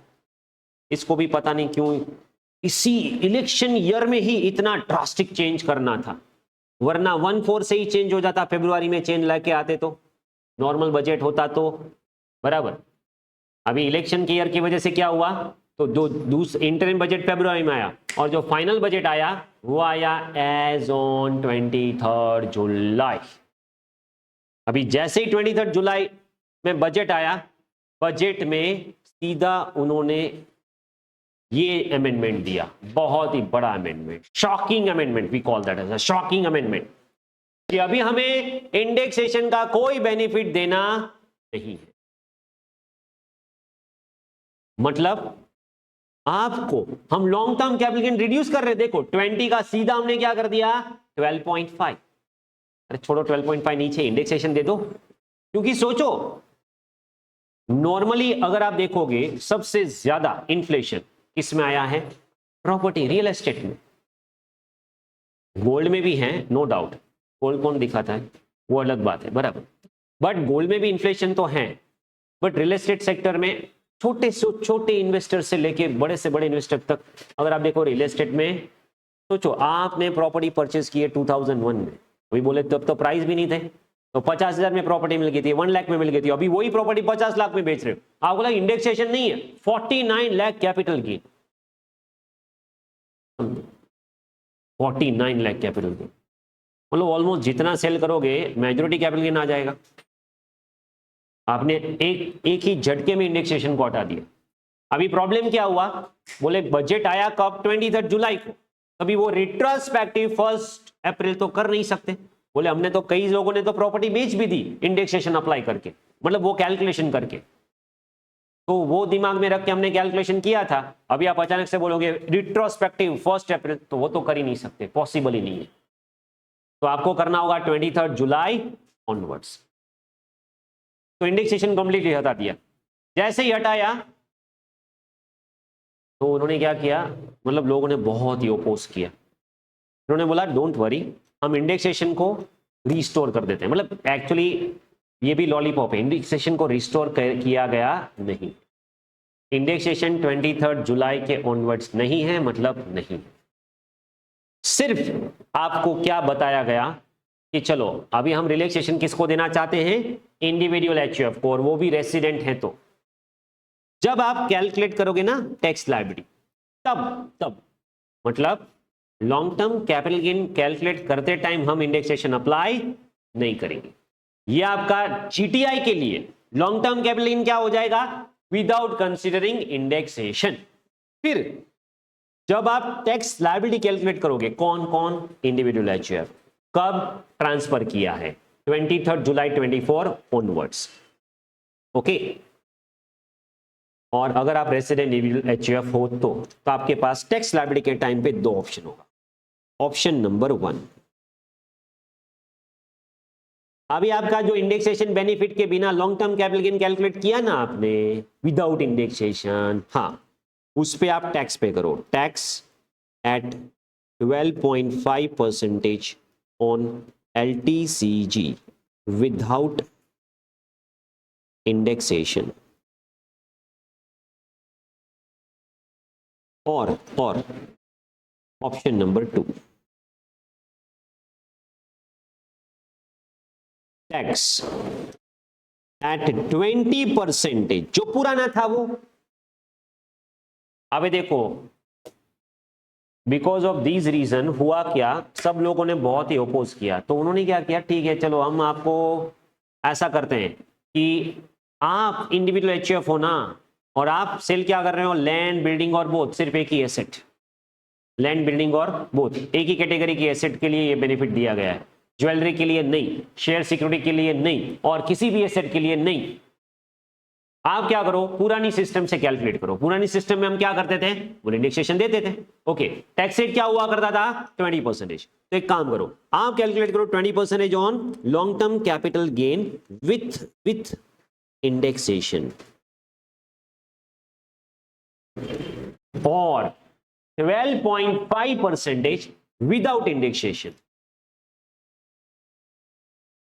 इसको भी पता नहीं क्यों इसी इलेक्शन ईयर में ही इतना ड्रास्टिक चेंज करना था, वरना 1/4 से ही चेंज हो जाता, फरवरी में चेंज लेके आते तो नॉर्मल बजट होता तो बराबर। अभी इलेक्शन के ईयर की वजह से क्या हुआ, तो जो दूसरा इंटरिम बजट फरवरी में आया और जो फाइनल बजट आया वो आया एज ऑन 23 जुलाई। अभी जैसे ही 23 जुलाई में बजट आया, बजट में सीधा उन्होंने ये अमेंडमेंट दिया, बहुत ही बड़ा amendment, shocking amendment, we call that as a shocking amendment, कि अभी हमें इंडेक्सेशन का कोई बेनिफिट देना नहीं है। मतलब आपको हम long term capital gain reduce कर रहे हैं, देखो 20 का सीधा हमने क्या कर दिया 12.5, अरे छोड़ो 12.5 नीचे इंडेक्सेशन दे दो, क्योंकि सोचो नॉर्मली अगर आप देखोगे सबसे ज्यादा इन्फ्लेशन किसमें आया है, प्रॉपर्टी, रियल एस्टेट में। गोल्ड में भी है नो डाउट, गोल्ड कौन दिखाता है वो अलग बात है, बराबर, बट गोल्ड में भी इन्फ्लेशन तो है, बट रियल एस्टेट सेक्टर में छोटे से छोटे इन्वेस्टर से लेके बड़े से बड़े इन्वेस्टर तक, अगर आप देखो रियल एस्टेट में, सोचो आपने प्रॉपर्टी परचेज की है 2001 में, अभी बोले तब तो प्राइस भी नहीं थे, तो 50,000 में प्रॉपर्टी मिल गई थी, 1 लाख में मिल गई थी, अभी वही प्रॉपर्टी 50 लाख में बेच रहे हो, आपको लगा इंडेक्सेशन नहीं है, 49 lakh capital gain, 49 lakh capital gain, मतलब ऑलमोस्ट जितना सेल करोगे मेजॉरिटी कैपिटल गेन आ जाएगा। आपने एक ही झटके में इंडेक्सेशन को हटा दिया। अभी प्रॉब्लम क्या हुआ, बोले बजट आया कब 23 जुलाई को, अभी वो रिट्रोस्पेक्टिव 1 अप्रैल तो कर नहीं सकते, बोले हमने तो कई लोगों ने तो प्रॉपर्टी बेच भी दी इंडेक्सेशन अप्लाई करके, मतलब वो कैलकुलेशन करके, तो वो दिमाग में रख के हमने कैलकुलेशन किया था, अभी आप अचानक से बोलोगे रिट्रोस्पेक्टिव 1 अप्रैल, तो वो तो कर ही नहीं सकते, पॉसिबल ही नहीं है, तो आपको करना होगा 23 जुलाई ऑनवर्ड्स। तो इंडेक्सेशन कंप्लीटली हटा दिया, जैसे ही हटाया तो उन्होंने क्या किया, मतलब लोगों ने बहुत ही ओपोज किया, उन्होंने बोला डोंट वरी, हम इंडेक्सेशन को रिस्टोर कर देते हैं, मतलब एक्चुअली ये भी लॉलीपॉप है, इंडेक्सेशन को रिस्टोर किया गया नहीं, इंडेक्सेशन 23 जुलाई के ऑनवर्ड्स नहीं है, मतलब नहीं, सिर्फ आपको क्या बताया गया कि चलो अभी हम रिलैक्सेशन किसको देना चाहते हैं, इंडिविजुअल एचयूएफ को, और वो भी रेसिडेंट है, तो जब आप कैलकुलेट करोगे ना टैक्स लायबिलिटी, तब मतलब long term capital gain calculate करते टाइम हम इंडेक्सेशन अप्लाई नहीं करेंगे। ये आपका जीटीआई के लिए लॉन्ग टर्म कैपिटल गेन क्या हो जाएगा, विदाउट कंसीडरिंग इंडेक्सेशन। फिर जब आप टैक्स लायबिलिटी कैलकुलेट करोगे, कौन कौन, इंडिविजुअल एचयूएफ, कब ट्रांसफर किया है 23 जुलाई 24 ऑनवर्ड्स, ओके। और अगर आप रेसिडेंट इंडिविजुअल एचयूएफ हो तो आपके पास टैक्स लायबिलिटी के टाइम पे 2 ऑप्शन होगा। ऑप्शन नंबर 1, अभी आपका जो इंडेक्सेशन बेनिफिट के बिना long term capital gain calculate किया ना आपने विदाउट इंडेक्सेशन, हाँ, उस पे आप टैक्स पे करो, tax at 12.5% on LTCG without indexation, और ऑप्शन नंबर 2, टैक्स एट 20%, जो पुराना था वो। अबे देखो बिकॉज ऑफ दीज रीजन हुआ क्या, सब लोगों ने बहुत ही ओपोज किया, तो उन्होंने क्या किया, ठीक है चलो हम आपको ऐसा करते हैं कि आप इंडिविजुअल एचयूएफ हो ना, और आप सेल क्या कर रहे हो, लैंड बिल्डिंग और बोथ, सिर्फ एक ही एसेट, लैंड बिल्डिंग और बोथ, एक ही कैटेगरी की एसेट के लिए ये बेनिफिट दिया गया है, ज्वेलरी के लिए नहीं, शेयर सिक्योरिटी के लिए नहीं, और किसी भी एसेट के लिए नहीं। आप क्या करो, पुरानी सिस्टम से कैलकुलेट करो। पुरानी सिस्टम में हम क्या करते थे, वो इंडेक्सेशन देते थे, ओके। टैक्स रेट क्या हुआ करता था 20%। तो एक काम करो, आप कैलकुलेट करो 20% on long term capital gain with indexation, और 12.5% without indexation,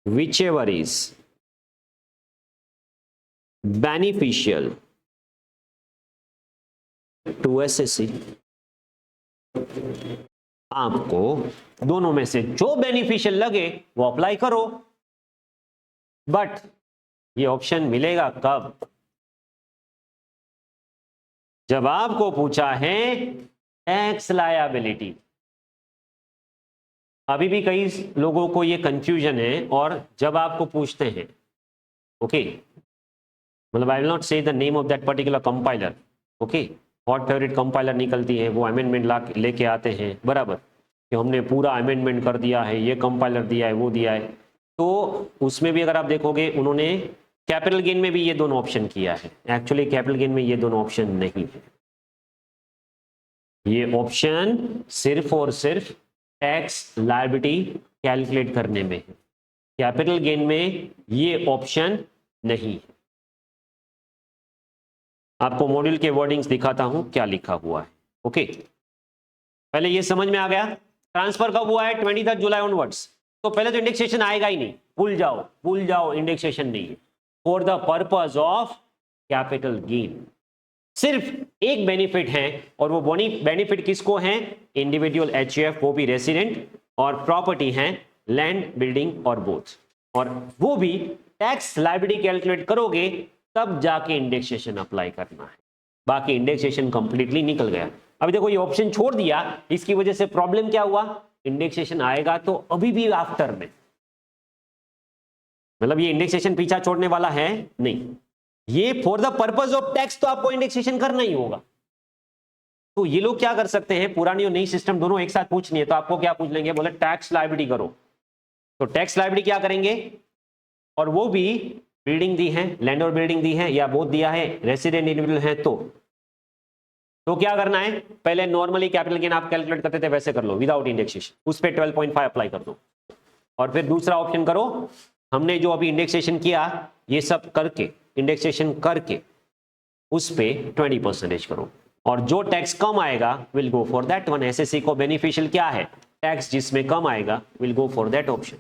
whichever is beneficial to SSC। आपको दोनों में से जो बेनिफिशियल लगे वो अप्लाई करो, बट ये ऑप्शन मिलेगा कब, जब आपको पूछा है टैक्स लायबिलिटी। अभी भी कई लोगों को ये कंफ्यूजन है, और जब आपको पूछते हैं, ओके, मतलब आई विल नॉट से the name of that particular compiler, okay, hot favourite compiler निकलती है, वो अमेंडमेंट ला लेके आते हैं, बराबर, कि हमने पूरा अमेंडमेंट कर दिया है, ये कंपाइलर दिया है, वो दिया है। तो उसमें भी अगर आप देखोगे उन्होंने कैपिटल गेन में भी ये दोनों ऑप्शन किया है। एक्चुअली कैपिटल गेन में ये दोनों ऑप्शन नहीं है, ये ऑप्शन सिर्फ और सिर्फ टैक्स लायबिलिटी कैलकुलेट करने में है। कैपिटल गेन में ये ऑप्शन नहीं है। आपको मॉड्यूल के वर्डिंग्स दिखाता हूं क्या लिखा हुआ है। ओके, पहले ये समझ में आ गया। ट्रांसफर कब हुआ है? 23 जुलाई ऑनवर्ड्स। तो पहले तो इंडेक्सेशन आएगा ही नहीं, भूल जाओ, इंडेक्सेशन नहीं है। For the purpose of capital gain सिर्फ एक बेनिफिट है, और वो बेनिफिट किसको है? इंडिविजुअल एचयूएफ, वो भी रेसिडेंट, और प्रॉपर्टी है लैंड, बिल्डिंग और बोथ। और वो भी टैक्स लायबिलिटी कैलकुलेट करोगे तब जाके इंडेक्सेशन अप्लाई करना है, बाकी इंडेक्सेशन कंप्लीटली निकल गया। अभी देखो ये ऑप्शन छोड़ दिया, इसकी वजह से प्रॉब्लम क्या हुआ? इंडेक्सेशन आएगा तो अभी भी आफ्टर में, मतलब ये इंडेक्सेशन पीछा छोड़ने वाला है नहीं, ये for the purpose of tax तो आपको इंडेक्सेशन करना ही होगा। तो ये लोग क्या कर सकते हैं, पुरानी और नई सिस्टम दोनों एक साथ पूछनी है तो आपको क्या पूछ लेंगे, बोले टैक्स लायबिलिटी करो। तो टैक्स लायबिलिटी क्या करेंगे, और वो भी बिल्डिंग दी है, लैंड और बिल्डिंग दी है, या बोथ दिया है, रेसिडेंट इंडिविजुअल है, तो क्या करना है, पहले नॉर्मली कैपिटल गेन आप कैलकुलेट करते थे वैसे कर लो विदाउट इंडेक्सेशन, उस पे 12.5 अप्लाई कर दो। और फिर दूसरा ऑप्शन करो, हमने जो अभी इंडेक्सेशन किया ये सब करके, इंडेक्सेशन करके उस पे 20% करो, और जो टैक्स कम आएगा will go for that one. SSC को बेनिफिशियल क्या है? टैक्स जिसमें कम आएगा will go for that option.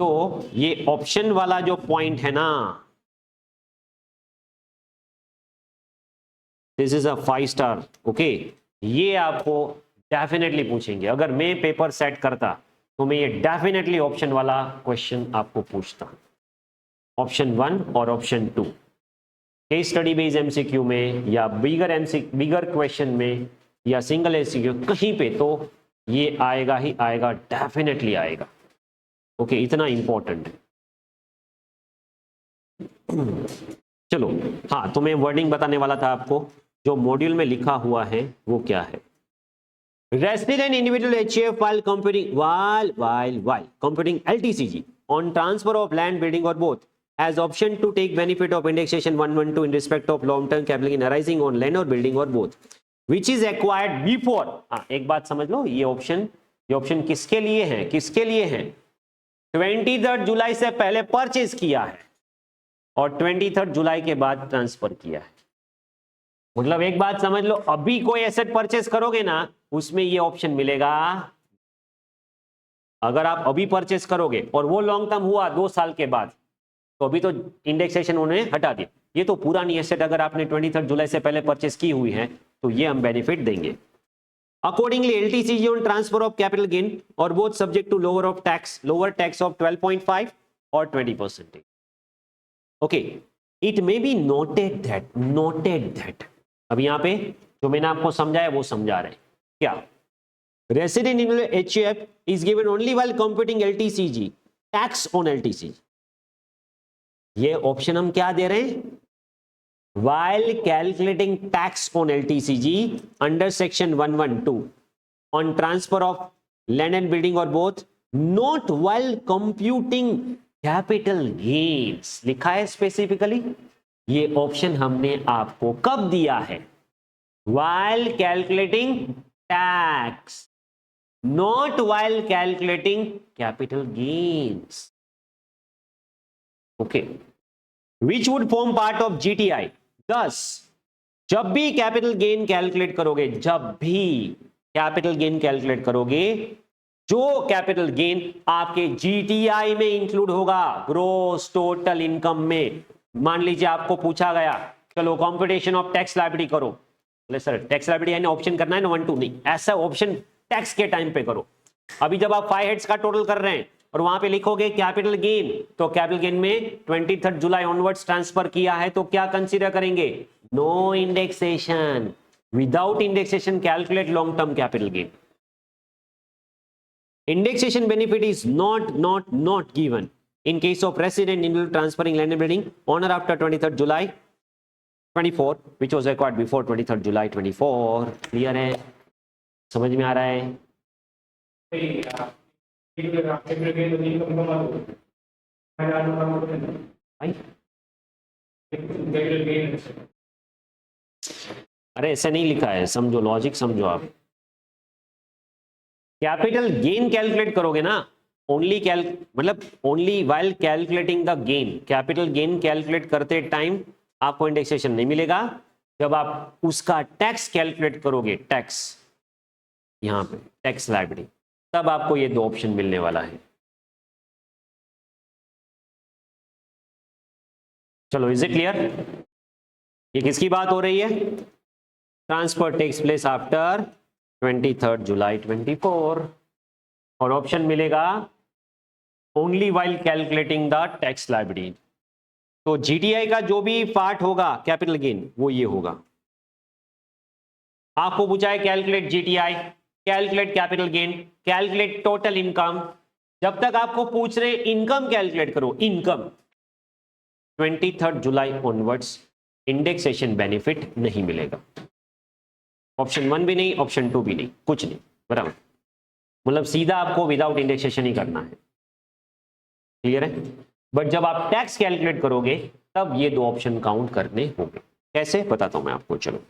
तो ये ऑप्शन वाला जो पॉइंट है ना, this is a 5 star. Okay, ये आपको डेफिनेटली पूछेंगे। अगर मैं पेपर सेट करता तो मैं ये डेफिनेटली ऑप्शन वाला क्वेश्चन आपको पूछता, ऑप्शन 1 और option 2, case study based MCQ में या बिगर क्वेश्चन में या सिंगल एमसीक्यू, कहीं पे तो ये आएगा ही आएगा, डेफिनेटली आएगा। ओके, इतना इंपॉर्टेंट है। चलो, हाँ, तो मैं वर्डिंग बताने वाला था आपको, जो मॉड्यूल में लिखा हुआ है वो क्या है। Resident individual HUF while computing LTCG on transfer of land, building or both has option to take benefit of indexation 112 in respect of long-term capital gain arising on land or building or both which is acquired before। एक बात समझ लो, ये option किसके लिए है? 23 जुलाई से पहले purchase किया है और 23 जुलाई के बाद ट्रांसफर किया है। मतलब एक बात समझ लो, अभी कोई एसेट परचेज करोगे ना, उसमें ये ऑप्शन मिलेगा। अगर आप अभी परचेज करोगे और वो लॉन्ग टर्म हुआ 2 साल के बाद, तो अभी तो इंडेक्सेशन उन्होंने हटा दिया, ये तो पुरानी एसेट अगर आपने 23 जुलाई से पहले परचेज की हुई है तो ये हम बेनिफिट देंगे। Accordingly LTCG on transfer of capital gain और both subject to lower tax of 12.5 और 20%। Okay, it may be noted that अब यहां पे जो मैंने आपको समझाया वो समझा रहे हैं क्या। Resident in HUF is given only while computing LTCG, tax on LTCG. ये ऑप्शन हम क्या दे रहे हैं? while calculating tax on LTCG under section 112 on transfer of land and building or both, not while computing capital gains। लिखा है specifically, ये option हमने आपको कब दिया है? while calculating tax, not while calculating capital gains। okay, which would form part of GTI। Thus, जब भी कैपिटल गेन कैलकुलेट करोगे, जो कैपिटल गेन आपके जीटीआई में इंक्लूड होगा, ग्रोस टोटल इनकम में। मान लीजिए आपको पूछा गया, चलो कंप्यूटेशन ऑफ टैक्स लायबिलिटी करो, बोले सर टैक्स लायबिलिटी यानी ऑप्शन करना है ना 1 2, नहीं, ऐसा ऑप्शन टैक्स के टाइम पे करो। अभी जब आप 5 हेड्स का टोटल कर रहे हैं और वहां पे लिखोगे कैपिटल गेन, तो कैपिटल गेन में 23 जुलाई ऑनवर्ड्स ट्रांसफर किया है तो क्या कंसीडर करेंगे? No indexation. Without indexation calculate long term capital gain. Indexation benefit is not given in case of resident individual transferring land and building on or after 23rd July 24 which was acquired before 23rd July 24. Clear है, समझ में आ रहा है? अरे ऐसे नहीं लिखा है, समझो लॉजिक समझो आप। कैपिटल गेन कैलकुलेट करोगे ना, ओनली मतलब only while calculating the gain, capital gain calculate करते टाइम आपको इंडेक्सेशन नहीं मिलेगा। जब आप उसका टैक्स कैलकुलेट करोगे, टैक्स यहां पे टैक्स लायबिलिटी, तब आपको ये दो ऑप्शन मिलने वाला है। चलो, इज इट क्लियर? ये किसकी बात हो रही है? Transfer takes place after 23rd July 24 और ऑप्शन मिलेगा only while calculating the tax liability. तो जीटीआई का जो भी पार्ट होगा कैपिटल गेन वो ये होगा। आपको पूछा है calculate GTI, calculate capital gain, calculate total income. जब तक आपको पूछ रहे इनकम कैलकुलेट करो, इनकम 23rd जुलाई ऑनवर्ड्स इंडेक्सेशन बेनिफिट नहीं मिलेगा। ऑप्शन 1 भी नहीं, ऑप्शन 2 भी नहीं, कुछ नहीं, बराबर। मतलब सीधा आपको विदाउट इंडेक्सेशन ही करना है। क्लियर है? बट जब आप टैक्स कैलकुलेट करोगे तब ये दो ऑप्शन काउंट करने होंगे। कैसे बताता हूं मैं आपको, चलो।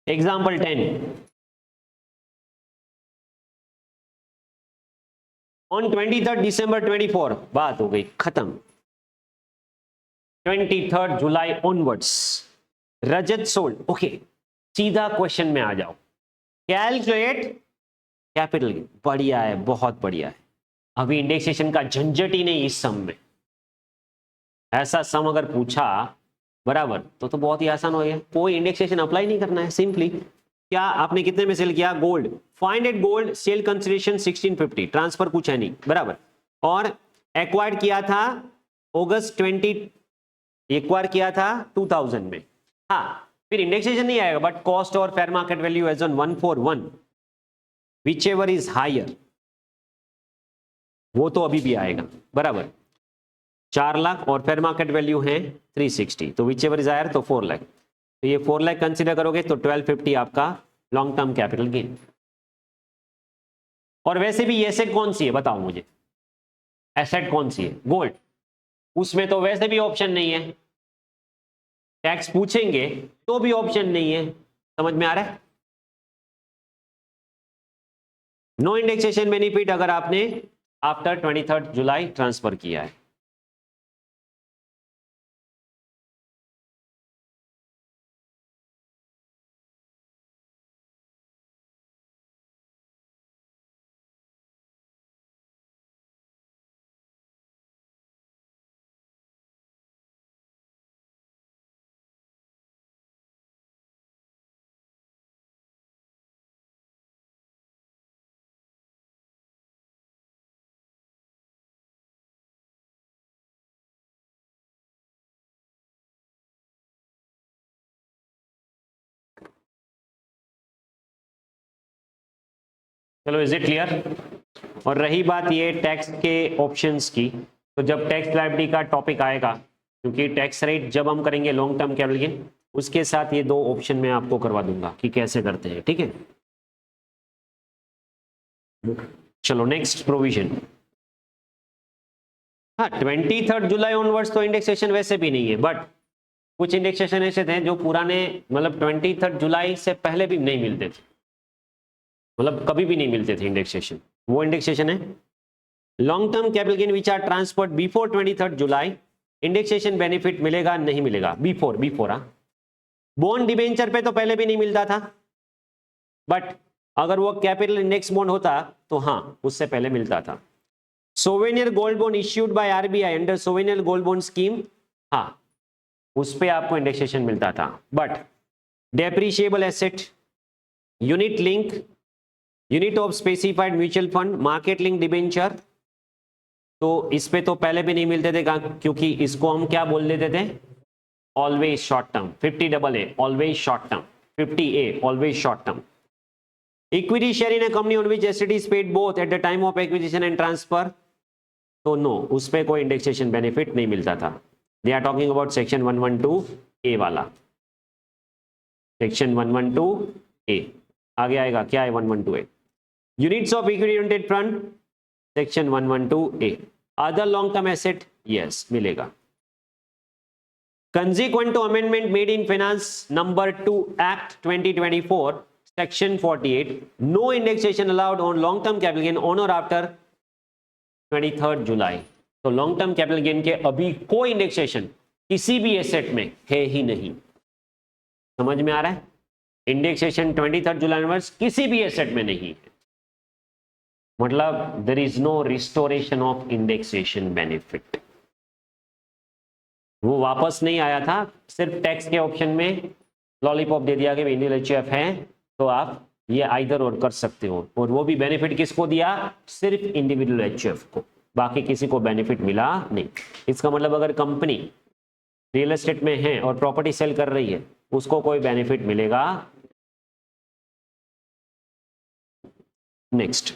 एग्जाम्पल 10, ऑन 23rd December 24, बात हो गई खत्म। 23rd जुलाई ऑनवर्ड्स रजत सोल्ड। ओके, सीधा क्वेश्चन में आ जाओ, कैलकुलेट कैपिटल गेन। बढ़िया है, बहुत बढ़िया है। अभी इंडेक्सेशन का झंझट ही नहीं इस सम में। ऐसा सम अगर पूछा बराबर तो बहुत ही आसान हो गया, कोई इंडेक्सेशन अप्लाई नहीं करना है। सिंपली क्या आपने कितने में सेल किया? Gold, find at gold sale consideration 1650, transfer कुछ है नहीं, बराबर। और एक्वायर्ड किया था अगस्त 20, एक्वायर किया था 2000 में। हाँ, फिर इंडेक्सेशन नहीं आएगा, बट कॉस्ट और fair market value as on 141 whichever is higher, वो तो अभी भी आएगा, बराबर। 4 लाख और फेयर मार्केट वैल्यू है 360, तो व्हिचएवर इज हायर तो 4 लाख। तो ये 4 लाख कंसीडर करोगे तो 1250 आपका लॉन्ग टर्म कैपिटल गेन। और वैसे भी एसेट कौन सी है बताओ मुझे, एसेट कौन सी है? गोल्ड। उसमें तो वैसे भी ऑप्शन नहीं है, टैक्स पूछेंगे तो भी ऑप्शन नहीं है। समझ में आ रहा है? नो इंडेक्सेशन बेनिफिट अगर आपने आफ्टर 23rd जुलाई ट्रांसफर किया है। चलो, इज इट क्लियर? और रही बात ये टैक्स के ऑप्शंस की, तो जब टैक्स लायबिलिटी का टॉपिक आएगा, क्योंकि टैक्स रेट जब हम करेंगे लॉन्ग टर्म कैपिटल गेन, उसके साथ ये दो ऑप्शन मैं आपको करवा दूंगा कि कैसे करते हैं, ठीक है? चलो नेक्स्ट प्रोविजन। हाँ, 23rd जुलाई ऑनवर्ड्स तो इंडेक्सेशन वैसे भी नहीं है, बट कुछ इंडेक्सेशन ऐसे थे जो पुराने मतलब 23rd जुलाई से पहले भी नहीं मिलते थे, मतलब कभी भी नहीं मिलते थे इंडेक्सेशन। वो इंडेक्सेशन है long term capital gain which are transferred before 23rd July. Indexation benefit मिलेगा नहीं मिलेगा? बिफोर बॉन्ड डिबेंचर पे तो पहले भी नहीं मिलता था, बट अगर वो कैपिटल इंडेक्स बॉन्ड होता तो हाँ, उससे पहले मिलता था। Souvenir gold bond issued by RBI under souvenir gold bond scheme, हाँ, उस पे आपको इंडेक्सेशन मिलता था। But depreciable asset, unit link, unit of specified mutual fund, market link debenture, तो इस पे तो पहले भी नहीं मिलते थे, क्योंकि इसको हम क्या बोल देते थे? Always short term. 50AA always short term, 50A always short term. Equity share in a company on which asset is paid both at the time of acquisition and transfer, तो नो, उस पर कोई इंडेक्सेशन बेनिफिट नहीं मिलता था। They are talking about section 112A वाला, section 112A। आगे आएगा क्या है 112A, units of equity oriented fund, section 112A। Other long term asset, yes मिलेगा। Consequent to amendment made in Finance number 2 Act 2024 section 48, no indexation allowed on long term capital gain on or after 23rd July। तो long term capital gain के अभी कोई indexation किसी भी asset में है ही नहीं। समझ में आ रहा है? इंडेक्सेशन 23rd जुलाई onwards किसी भी एसेट में नहीं है, मतलब there is no restoration of indexation benefit. वो वापस नहीं आया था, सिर्फ टैक्स के ऑप्शन में लॉलीपॉप दे दिया कि इंडिविजुअल एचयूएफ है तो आप ये आइदर और कर सकते हो, और वो भी बेनिफिट किसको दिया? सिर्फ इंडिविजुअल एचयूएफ को, बाकी किसी को बेनिफिट मिला नहीं। इसका मतलब अगर कंपनी रियल एस्टेट में है और प्रॉपर्टी सेल कर रही है, उसको कोई बेनिफिट मिलेगा। Next,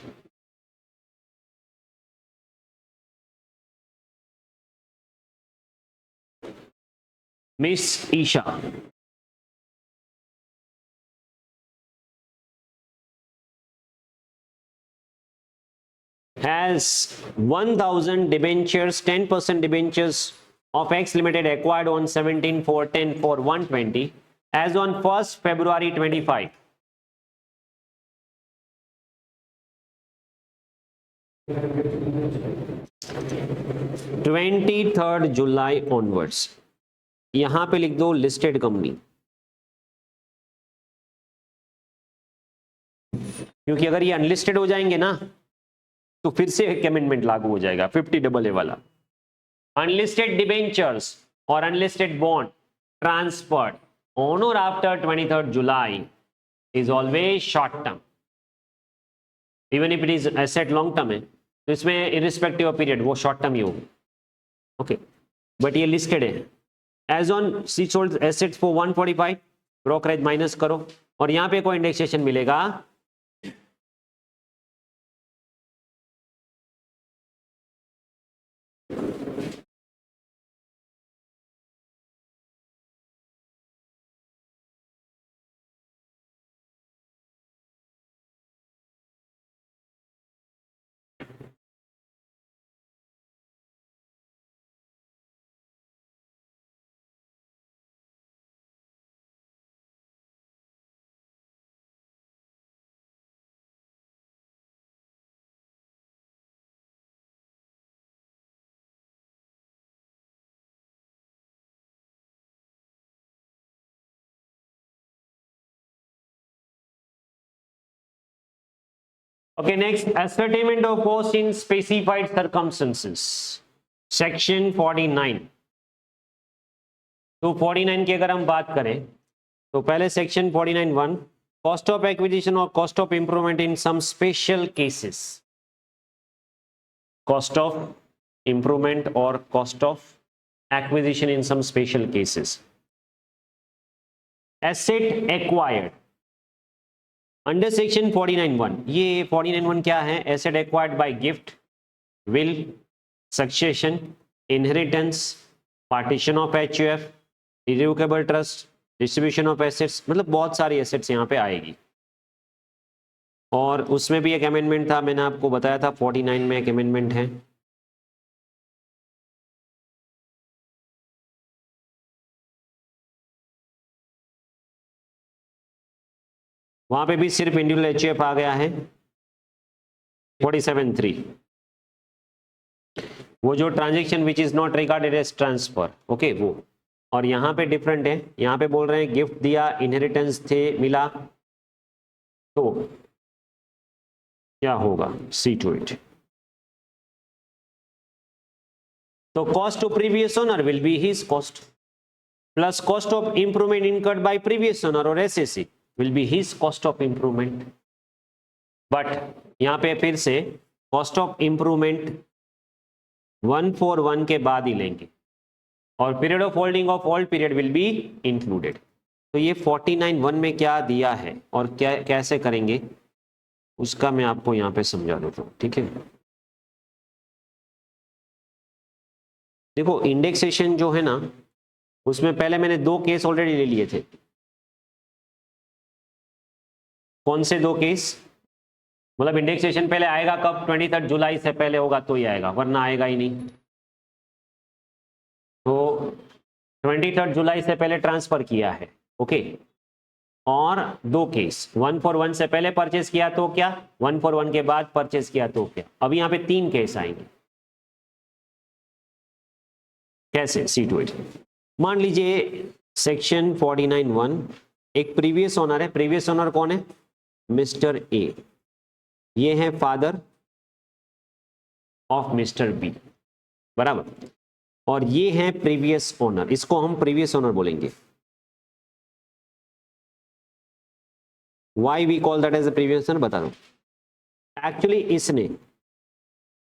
miss Isha, has 1000 debentures, 10% debentures of X Limited acquired on 17/4/10 for 120 as on 1st February 25। 23rd July onwards, यहां पे लिख दो लिस्टेड कंपनी, क्योंकि अगर ये अनलिस्टेड हो जाएंगे ना तो फिर से एक अमेंडमेंट लागू हो जाएगा 50AA वाला। अनलिस्टेड डिबेंचर्स और अनलिस्टेड बॉन्ड ट्रांसफर्ड ऑन और after 23rd July is always short term, even if it is asset long term है तो इसमें इरिस्पेक्टिव ऑफ पीरियड वो शॉर्ट टर्म ही होगा। ओके, बट ये लिस्टेड है। As on C sold assets for 145, brokerage minus करो, और यहां पे कोई इंडेक्सेशन मिलेगा Okay, next, ascertainment of cost in specified circumstances, section 49। तो 49 की अगर हम बात करें तो पहले सेक्शन 49(1), कॉस्ट ऑफ एक्विजिशन और cost of improvement in some special cases, cost of improvement और cost of acquisition in some special cases. Asset acquired under section 49(1), ये 49(1) क्या है? Asset acquired by gift, will, succession, inheritance, partition of HUF, irrevocable trust, distribution of assets, मतलब बहुत सारी assets यहाँ पे आएगी। और उसमें भी एक अमेंडमेंट था, मैंने आपको बताया था 49 में एक अमेंडमेंट है। वहां पे भी सिर्फ इंडिविजुअल एचयूएफ आ गया है 47(3), वो जो transaction which is not regarded as transfer, okay वो। और यहाँ पे डिफरेंट है, यहाँ पे बोल रहे हैं गिफ्ट दिया, इनहेरिटेंस थे मिला, तो क्या होगा? See to it. तो cost to previous owner will be his cost plus cost of improvement incurred by previous owner और SAC will be his cost of improvement. But यहाँ पे फिर से कॉस्ट ऑफ इंप्रूवमेंट 141 के बाद ही लेंगे, और period of holding of all period will be included. तो ये 49(1) में क्या दिया है और क्या कैसे करेंगे उसका मैं आपको यहाँ पे समझा देता हूँ, ठीक है। देखो इंडेक्सेशन जो है ना, उसमें पहले मैंने 2 केस ऑलरेडी ले लिए थे। कौन से 2 केस? मतलब इंडेक्सेशन पहले आएगा कब? 23 जुलाई से पहले होगा तो ही आएगा, वरना आएगा ही नहीं। तो 23 जुलाई से पहले ट्रांसफर किया है, ओके। और 2 केस, 141 से पहले परचेस किया तो क्या, 141 के बाद परचेस किया तो क्या। अब यहाँ पे 3 केस आएंगे। कैसे? सी टू इट। मान लीजिए सेक्शन 49(1) एक प्रीवियस ओनर है। प्रीवियस ओनर कौन है? Mister A. ये है फादर ऑफ मिस्टर बी, बराबर। और ये है प्रीवियस ओनर, इसको हम प्रीवियस ओनर बोलेंगे। Why we call that as a previous owner, बता दो। एक्चुअली इसने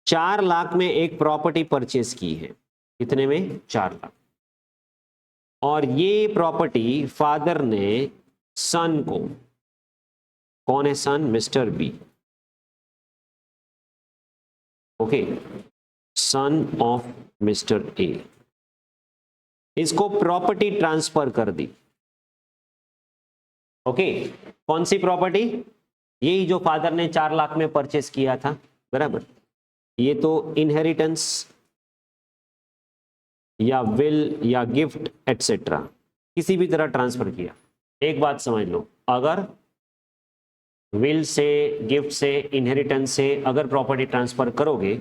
4 लाख में एक प्रॉपर्टी परचेस की है। कितने में? 4 लाख। और ये प्रॉपर्टी फादर ने सन को, कौन है son? Mister B, okay, son of mister A, इसको प्रॉपर्टी ट्रांसफर कर दी, ओके। कौन सी प्रॉपर्टी? यही जो फादर ने 4 लाख में परचेस किया था, बराबर। ये तो इनहेरिटेंस या विल या गिफ्ट एटसेट्रा किसी भी तरह ट्रांसफर किया। एक बात समझ लो, अगर विल से, गिफ्ट से, इनहेरिटेंस से अगर प्रॉपर्टी ट्रांसफर करोगे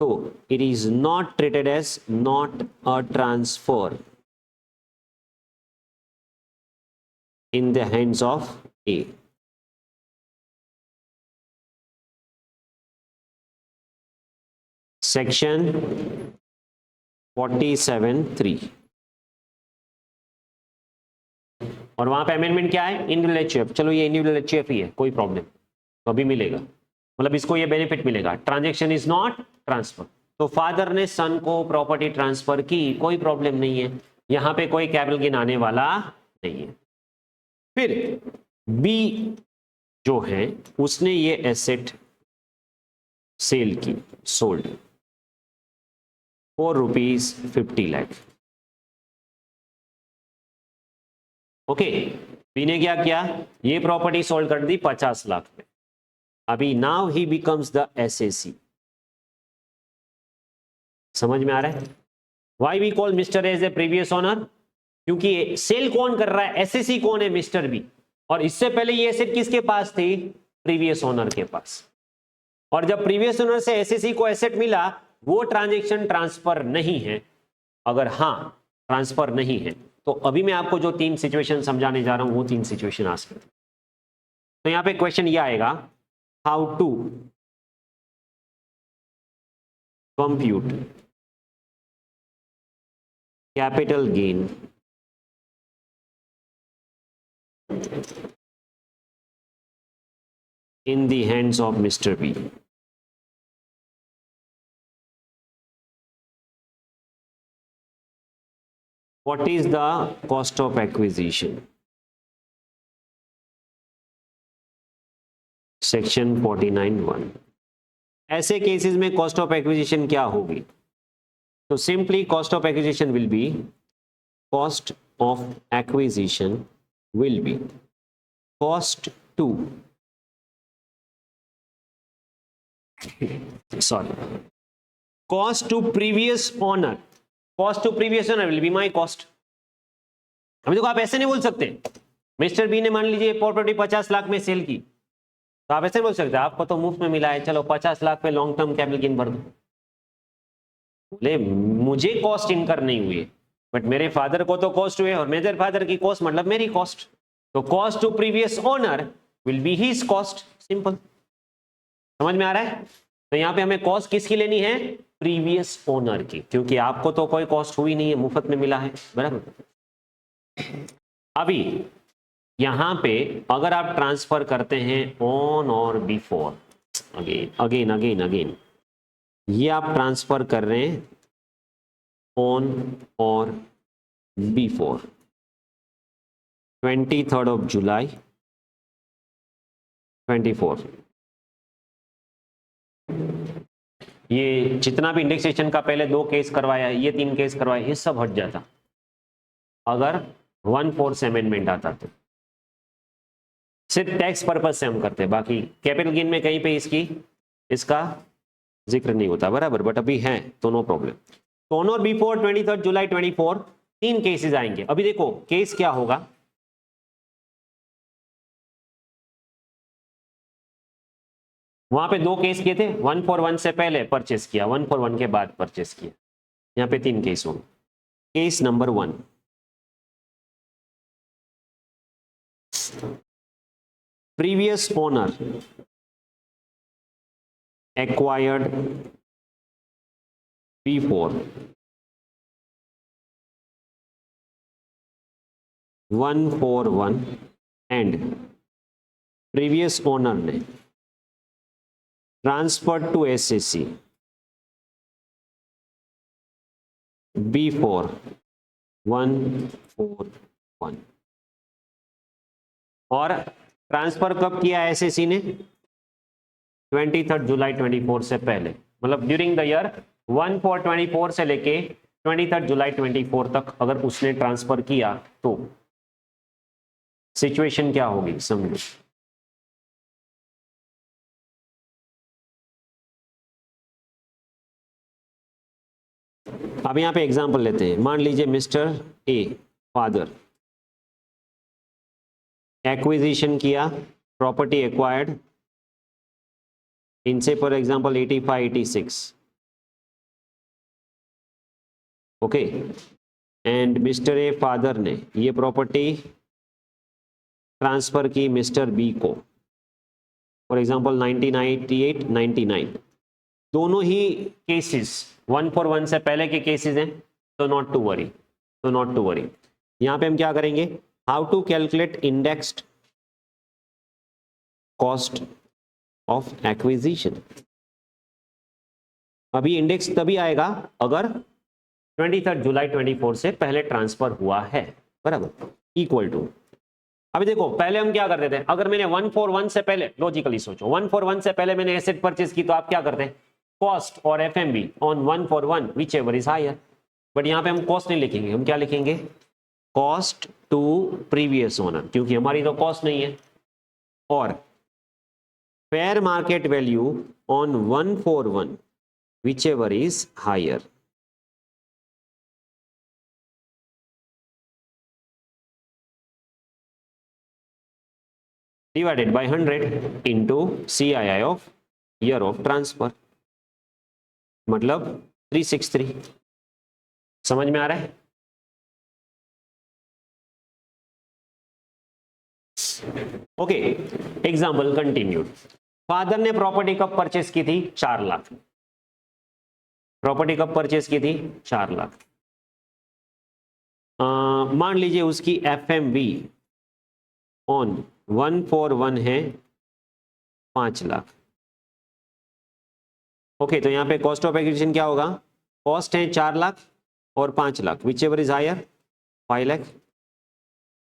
तो it is not treated as not a transfer in the hands of A. Section 47(3) और वहां पे अमेंडमेंट क्या है? Individual HUF. चलो ये इंडिविजुअल एचयूएफ ही है, कोई प्रॉब्लम, तो अभी मिलेगा, मतलब इसको ये बेनिफिट मिलेगा। Transaction is not transfer. तो फादर ने सन को प्रॉपर्टी ट्रांसफर की, कोई प्रॉब्लम नहीं है, यहां पे कोई कैपिटल गेन आने वाला नहीं है। फिर बी जो है उसने ये एसेट सेल की, sold for ₹50 lakh, okay. B ने क्या किया? ये प्रॉपर्टी सोल्ड कर दी 50 लाख में। अभी नाउ ही बिकम्स द एसएसी। समझ में आ रहा है? Why we call mister as a previous owner? क्योंकि सेल कौन कर रहा है? एसएसी कौन है? Mister B. और इससे पहले ये एसेट किसके पास थी? प्रीवियस ओनर के पास। और जब प्रीवियस ओनर से एसएसी को एसेट मिला, वो ट्रांजैक्शन ट्रांसफर नहीं है। अगर हां ट्रांसफर नहीं है तो अभी मैं आपको जो 3 सिचुएशन समझाने जा रहा हूं वो 3 सिचुएशन आ सकती। तो यहां पे क्वेश्चन ये आएगा, how to compute capital gain in the hands of Mr. B. What is the cost of acquisition? Section 49(1). ऐसे केसेस में कॉस्ट ऑफ एक्विजिशन क्या होगी? तो simply cost of acquisition will be, cost of acquisition will be cost to, sorry, cost to previous owner. Cost to previous owner will be my cost. अभी देखो आप ऐसे नहीं बोल सकते, मिस्टर बी ने मान लीजिए प्रॉपर्टी 50 लाख में सेल की, तो आप ऐसे बोल सकते हैं आपको तो मुफ्त में मिला है, चलो 50 लाख पे लॉन्ग टर्म कैपिटल गेन भर दो। बोले मुझे कॉस्ट इनकर नहीं हुई, बट मेरे फादर को तो कॉस्ट हुए, और मेरे फादर की कॉस्ट मतलब मेरी कॉस्ट। तो cost to previous owner will be his cost, simple. समझ में आ रहा है? तो यहां पे हमें कॉस्ट किसकी लेनी है? प्रीवियस ओनर की, क्योंकि आपको तो कोई कॉस्ट हुई नहीं है, मुफ्त में मिला है, बराबर। अभी यहां पे अगर आप ट्रांसफर करते हैं ऑन और before, again again again again, ये आप ट्रांसफर कर रहे हैं ऑन और बिफोर 23 जुलाई 24, ये जितना भी इंडेक्सेशन का पहले 2 केस करवाया, ये 3 केस करवाया, ये सब हट जाता अगर 1/4 अमेंडमेंट आता तो। सिर्फ टैक्स पर्पज से हम करते हैं, बाकी कैपिटल गेन में कहीं पे इसका जिक्र नहीं होता, बराबर। बट अभी है तो नो प्रॉब्लम। तो ऑन और बिफोर 23 जुलाई 24 3 केसेस आएंगे। अभी देखो केस क्या होगा, वहां पे 2 केस किए थे, 141 से पहले परचेस किया, 141 के बाद परचेस किया। यहाँ पे 3 केस होंगे। Case number 1, previous owner acquired before 141 and previous owner ने transferred to SAC before 141 और ट्रांसफर कब किया एसएसी ने? 23 जुलाई 24 से पहले, मतलब ड्यूरिंग द ईयर 1424 से लेके 23 जुलाई 24 तक अगर उसने ट्रांसफर किया तो सिचुएशन क्या होगी समझो। अब यहां पे एग्जांपल लेते हैं। मान लीजिए मिस्टर ए फादर एक्विजिशन किया, प्रॉपर्टी एक्वायर्ड इनसे for example 85 86, okay. And mister a father ने ये प्रॉपर्टी ट्रांसफर की मिस्टर बी को फॉर एग्जांपल 1998 99। दोनों ही केसेस 141 से पहले के केसेस हैं, तो नॉट टू वरी, यहां पे हम क्या करेंगे, how to calculate indexed cost of acquisition. अभी इंडेक्स तभी आएगा अगर 23 जुलाई 24 से पहले ट्रांसफर हुआ है, बराबर। इक्वल टू, अभी देखो पहले हम क्या करते थे, अगर मैंने 141 से पहले, लॉजिकली सोचो, 141 से पहले मैंने एसेट परचेज की तो आप क्या करते हैं, कॉस्ट और FMV on 141 which ever is higher. But यहां पे हम कॉस्ट नहीं लिखेंगे, हम क्या लिखेंगे, कॉस्ट टू प्रीवियस ओनर, क्योंकि हमारी तो कॉस्ट नहीं है। और fair market value on 141 which ever is higher. Divided by 100 into CII of year of transfer, मतलब 363। समझ में आ रहा है? Okay, example continued. फादर ने प्रॉपर्टी कब परचेस की थी, 4 लाख। प्रॉपर्टी कब परचेस की थी, 4 लाख। मान लीजिए उसकी FMV ऑन 141 है 5 लाख। ओके, तो यहां पे कॉस्ट ऑफ एक्विजिशन क्या होगा, कॉस्ट है 4 लाख और 5 lakh, which ever is higher 5 lakh,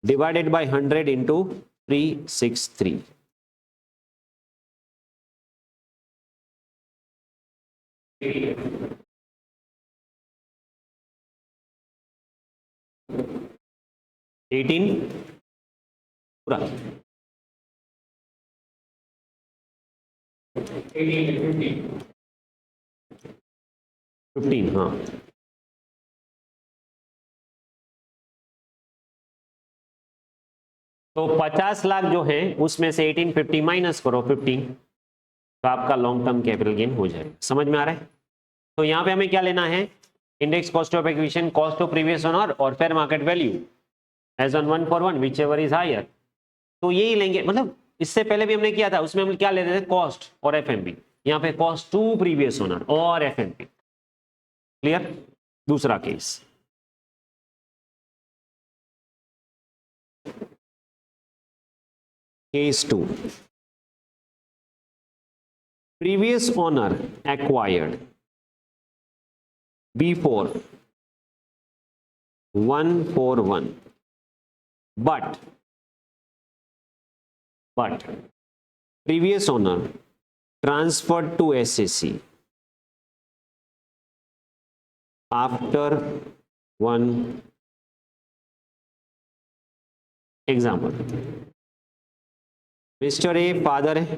divided by 100 into 363। Eighteen पूरा 15, हाँ। तो 50 लाख जो है उसमें से 1850 माइनस करो 15, तो आपका लॉन्ग टर्म कैपिटल गेन हो जाएगा। समझ में आ रहा है? तो यहां पे हमें क्या लेना है, index cost of acquisition, cost of previous owner और fair market value as on 141 which ever is higher. तो यही लेंगे, मतलब इससे पहले भी हमने किया था, उसमें हम क्या लेते थे, कॉस्ट और एफएमबी। यहां पे कॉस्ट टू प्रीवियस ओनर और एफएमबी। क्लियर? दूसरा case, case 2, previous owner acquired before 141 but previous owner transferred to SAC after one example, mister a father है,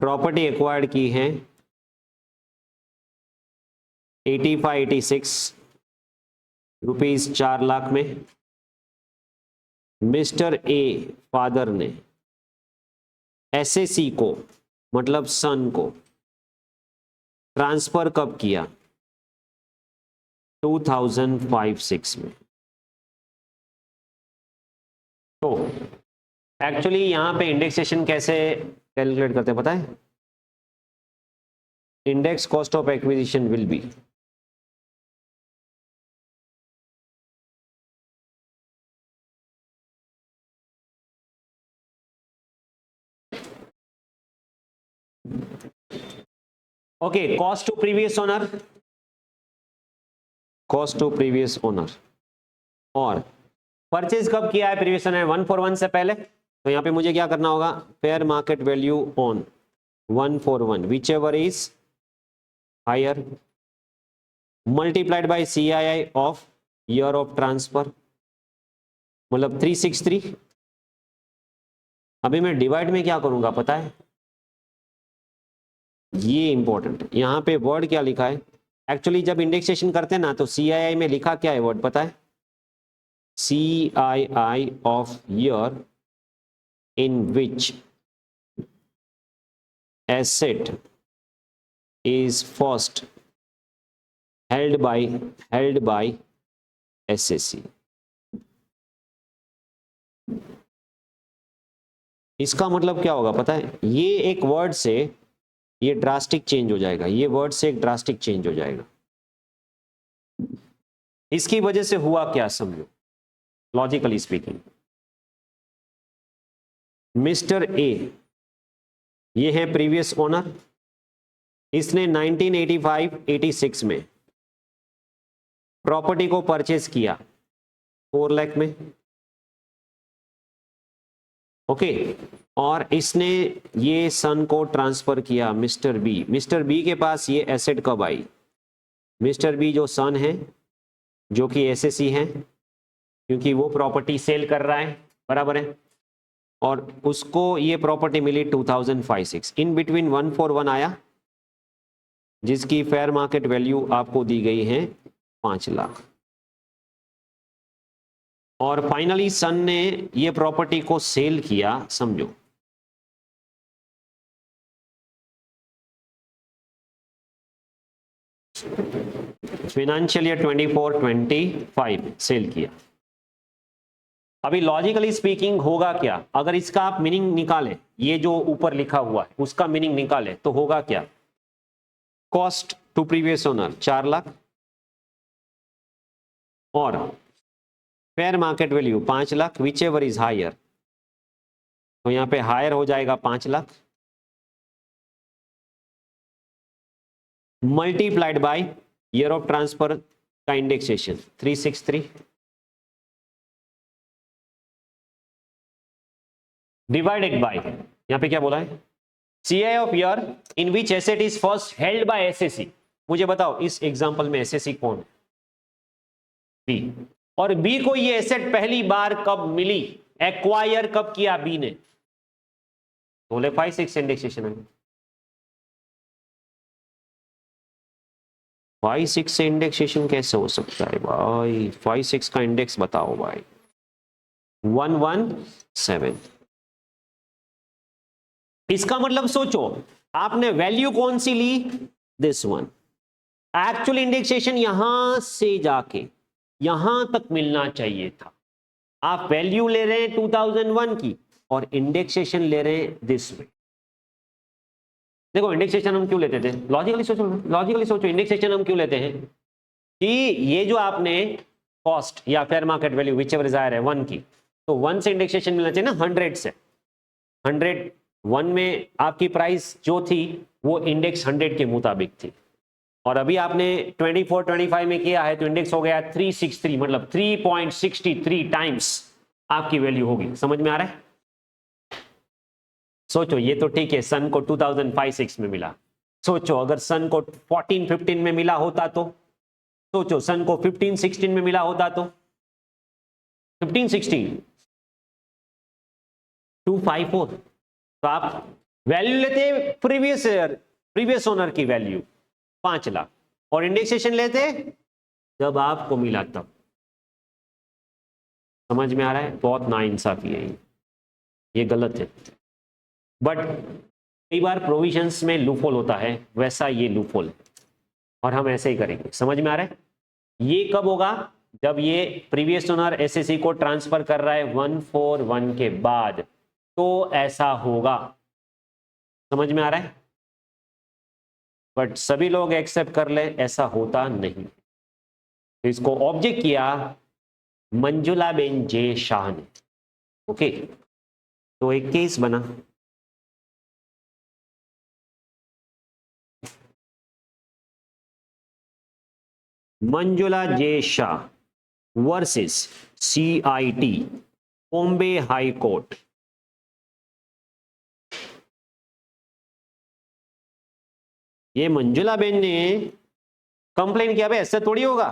प्रॉपर्टी एक्वायर्ड की है 86 रुपीज 4 लाख में। मिस्टर ए फादर ने SSC को मतलब सन को ट्रांसफर कब किया? 2005-06 में। तो एक्चुअली यहां पे इंडेक्सेशन कैसे कैलकुलेट करते हैं पता है? Index cost of acquisition will be okay, cost to previous owner, cost to previous owner, और परचेज कब किया है प्रीवियस ओनर 141 से पहले, तो यहां पे मुझे क्या करना होगा? Fair market value on 141 which ever is higher multiplied by CII of year of transfer, मतलब 363। अभी मैं डिवाइड में क्या करूंगा पता है? ये इंपॉर्टेंट, यहां पे वर्ड क्या लिखा है? एक्चुअली जब इंडेक्सेशन करते हैं ना तो CII में लिखा क्या है वर्ड पता है? CII of year in which asset is first held by SAC। इसका मतलब क्या होगा पता है? ये एक वर्ड से ये ड्रास्टिक चेंज हो जाएगा, ये वर्ड से एक ड्रास्टिक चेंज हो जाएगा। इसकी वजह से हुआ क्या समझो, लॉजिकली स्पीकिंग। मिस्टर ए ये है प्रीवियस ओनर, इसने 1985-86 में प्रॉपर्टी को परचेज किया 4 लाख में, ओके, और इसने ये सन को ट्रांसफर किया मिस्टर बी। मिस्टर बी के पास ये एसेट कब आई? मिस्टर बी जो सन है जो कि SAC है, क्योंकि वो प्रॉपर्टी सेल कर रहा है, बराबर है, और उसको ये प्रॉपर्टी मिली 2005-06। इन बिटवीन 141 आया जिसकी फेयर मार्केट वैल्यू आपको दी गई है 5 लाख, और फाइनली सन ने ये प्रॉपर्टी को सेल किया, समझो, फाइनेंशियल ईयर 24-25 सेल किया। अभी लॉजिकली स्पीकिंग होगा क्या अगर इसका आप मीनिंग निकालें, ये जो ऊपर लिखा हुआ है उसका मीनिंग निकालें तो होगा क्या? Cost to previous owner 4 lakh और fair market value 5 lakh which ever is higher, तो यहां पे हायर हो जाएगा 5 lakh multiplied by year of transfer का इंडेक्सेशन 363 डिवाइडेड बाय, यहां पे क्या बोला है? CII of year in which asset is first held by SAC। मुझे बताओ इस एग्जांपल में SAC कौन है? बी, और बी को ये एसेट पहली बार कब मिली, एक्वायर कब किया बी ने? बोले 5-6 इंडेक्सेशन है। 5-6 से इंडेक्सेशन कैसे हो सकता है भाई? 5-6 का इंडेक्स बताओ भाई। 117। इसका मतलब सोचो आपने वैल्यू कौन सी ली? This one. एक्चुअल इंडेक्सेशन यहां से जाके यहां तक मिलना चाहिए था। आप वैल्यू ले रहे हैं 2001 की और इंडेक्सेशन ले रहे हैं दिस वे। देखो इंडेक्सेशन हम क्यों लेते थे? लॉजिकली सोचो इंडेक्सेशन हम क्यों लेते हैं कि ये जो आपने कॉस्ट या fair market value which ever is higher है 1 की, तो 1 से इंडेक्सेशन मिलना चाहिए ना 100 से। 101 में आपकी प्राइस जो थी वो इंडेक्स 100 के मुताबिक थी, और अभी आपने 24-25 में किया है तो इंडेक्स हो गया 363, मतलब 3.63 टाइम्स आपकी वैल्यू होगी। समझ में आ रहा है? सोचो ये तो ठीक है सन को 2005-06 में मिला, सोचो अगर सन को 14-15 में मिला होता तो सोचो सन को 1516 में मिला होता तो 1516 254, तो आप वैल्यू लेते प्रीवियस ओनर की वैल्यू 5 लाख और इंडेक्सेशन लेते जब आपको मिला तब। समझ में आ रहा है? बहुत नाइंसाफी है ये गलत है। बट कई बार प्रोविजंस में लूपहोल होता है, वैसा ये लूपहोल है और हम ऐसे ही करेंगे। समझ में आ रहा है? ये कब होगा? जब ये प्रीवियस ओनर एसएससी को ट्रांसफर कर रहा है 141 के बाद, तो ऐसा होगा। समझ में आ रहा है? बट सभी लोग एक्सेप्ट कर ले ऐसा होता नहीं। तो इसको ऑब्जेक्ट किया मंजुला बेन जे शाह ने। ओके, तो एक केस बना। Manjula J Shah versus CIT Bombay high court. ये मंजुला बेन ने कंप्लेन किया, भाई ऐसा थोड़ी होगा,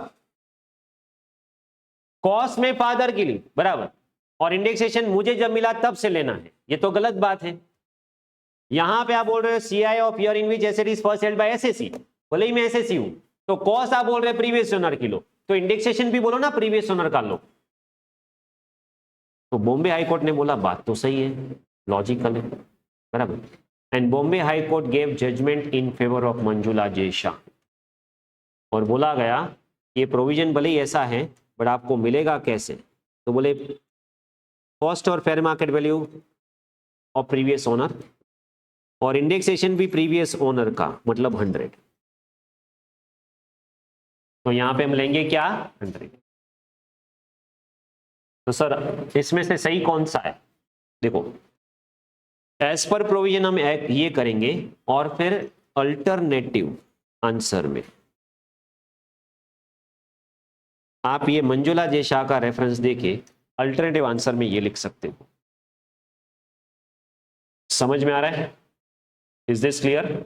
कॉस्ट में फादर की ली बराबर और इंडेक्सेशन मुझे जब मिला तब से लेना है, ये तो गलत बात है। यहां पे आप बोल रहे हो CI of year in which asset is first held bye SSC, बोले ही मैं एसएससी हूं, तो कॉस्ट आप बोल रहे हो प्रीवियस ओनर की लो, तो इंडेक्सेशन भी बोलो ना प्रीवियस ओनर का लो। तो बॉम्बे हाई कोर्ट ने बोला बात तो सही है, लॉजिकल है बराबर, and Bombay high court gave judgment in favour of Manjula J Shah. और बोला गया ये प्रोविजन भले ही ऐसा है बट आपको मिलेगा कैसे? तो बोले कॉस्ट और fair market value of previous owner और इंडेक्सेशन भी प्रीवियस ओनर का, मतलब 100। तो यहां पे हम लेंगे क्या? 100। तो सर इसमें से सही कौन सा है? देखो एज पर प्रोविजन हम ये करेंगे और फिर अल्टरनेटिव आंसर में आप ये मंजुला जे शाह का रेफरेंस देके अल्टरनेटिव आंसर में ये लिख सकते हो। समझ में आ रहा है? Is this clear?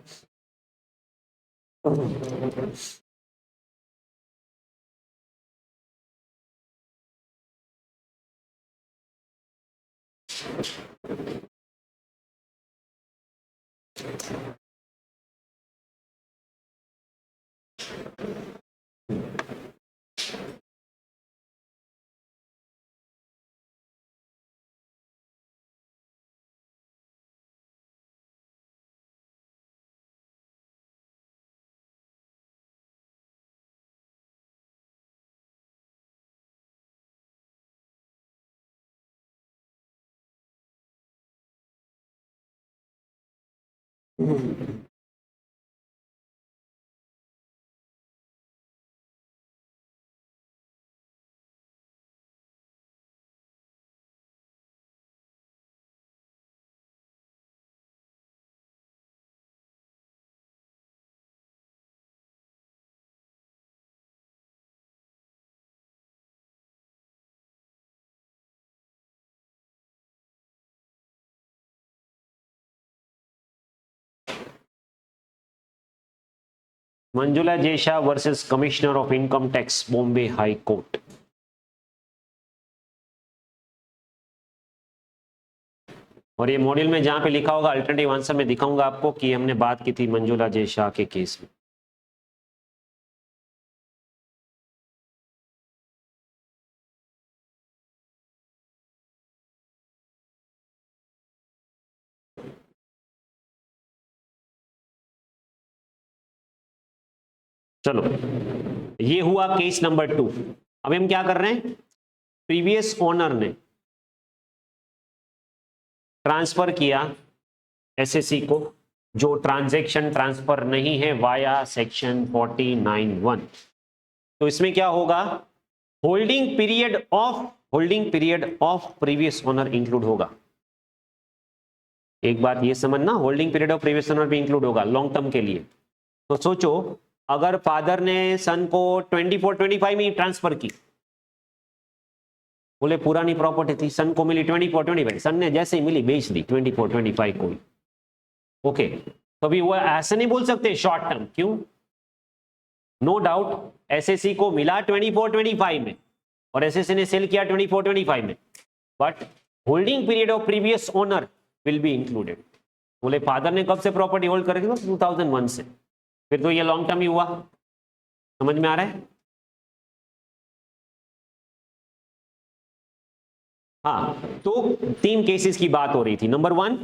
Manjula J Shah versus commissioner of income tax Bombay high court. और ये मॉड्यूल में जहां पे लिखा होगा अल्टरनेटिव आंसर में दिखाऊंगा आपको कि हमने बात की थी मंजुला जे शाह के केस में। चलो ये हुआ केस नंबर 2। अब हम क्या कर रहे हैं? प्रीवियस ओनर ने ट्रांसफर किया एसएससी को, जो ट्रांजैक्शन ट्रांसफर नहीं है वाया सेक्शन 49(1). तो इसमें क्या होगा? Holding period of previous owner include होगा। एक बात ये समझना, holding period of previous owner भी इंक्लूड होगा लॉन्ग टर्म के लिए। तो सोचो अगर फादर ने सन को 24-25 में ट्रांसफर की, बोले पुरानी प्रॉपर्टी थी, सन को मिली 24-25, सन ने जैसे ही मिली बेच दी 24-25 को। ओके, तो अभी वो ऐसे नहीं बोल सकते शॉर्ट टर्म, क्यों? नो डाउट एसएससी को मिला 24-25 में और एसएससी ने सेल किया 24-25 में, but holding period of previous owner will be included. बोले फादर ने कब से प्रॉपर्टी होल्ड करी थी? 2001 से, फिर तो ये लॉन्ग टर्म ही हुआ। समझ में आ रहा है? हाँ, तो 3 केसेस की बात हो रही थी। नंबर 1,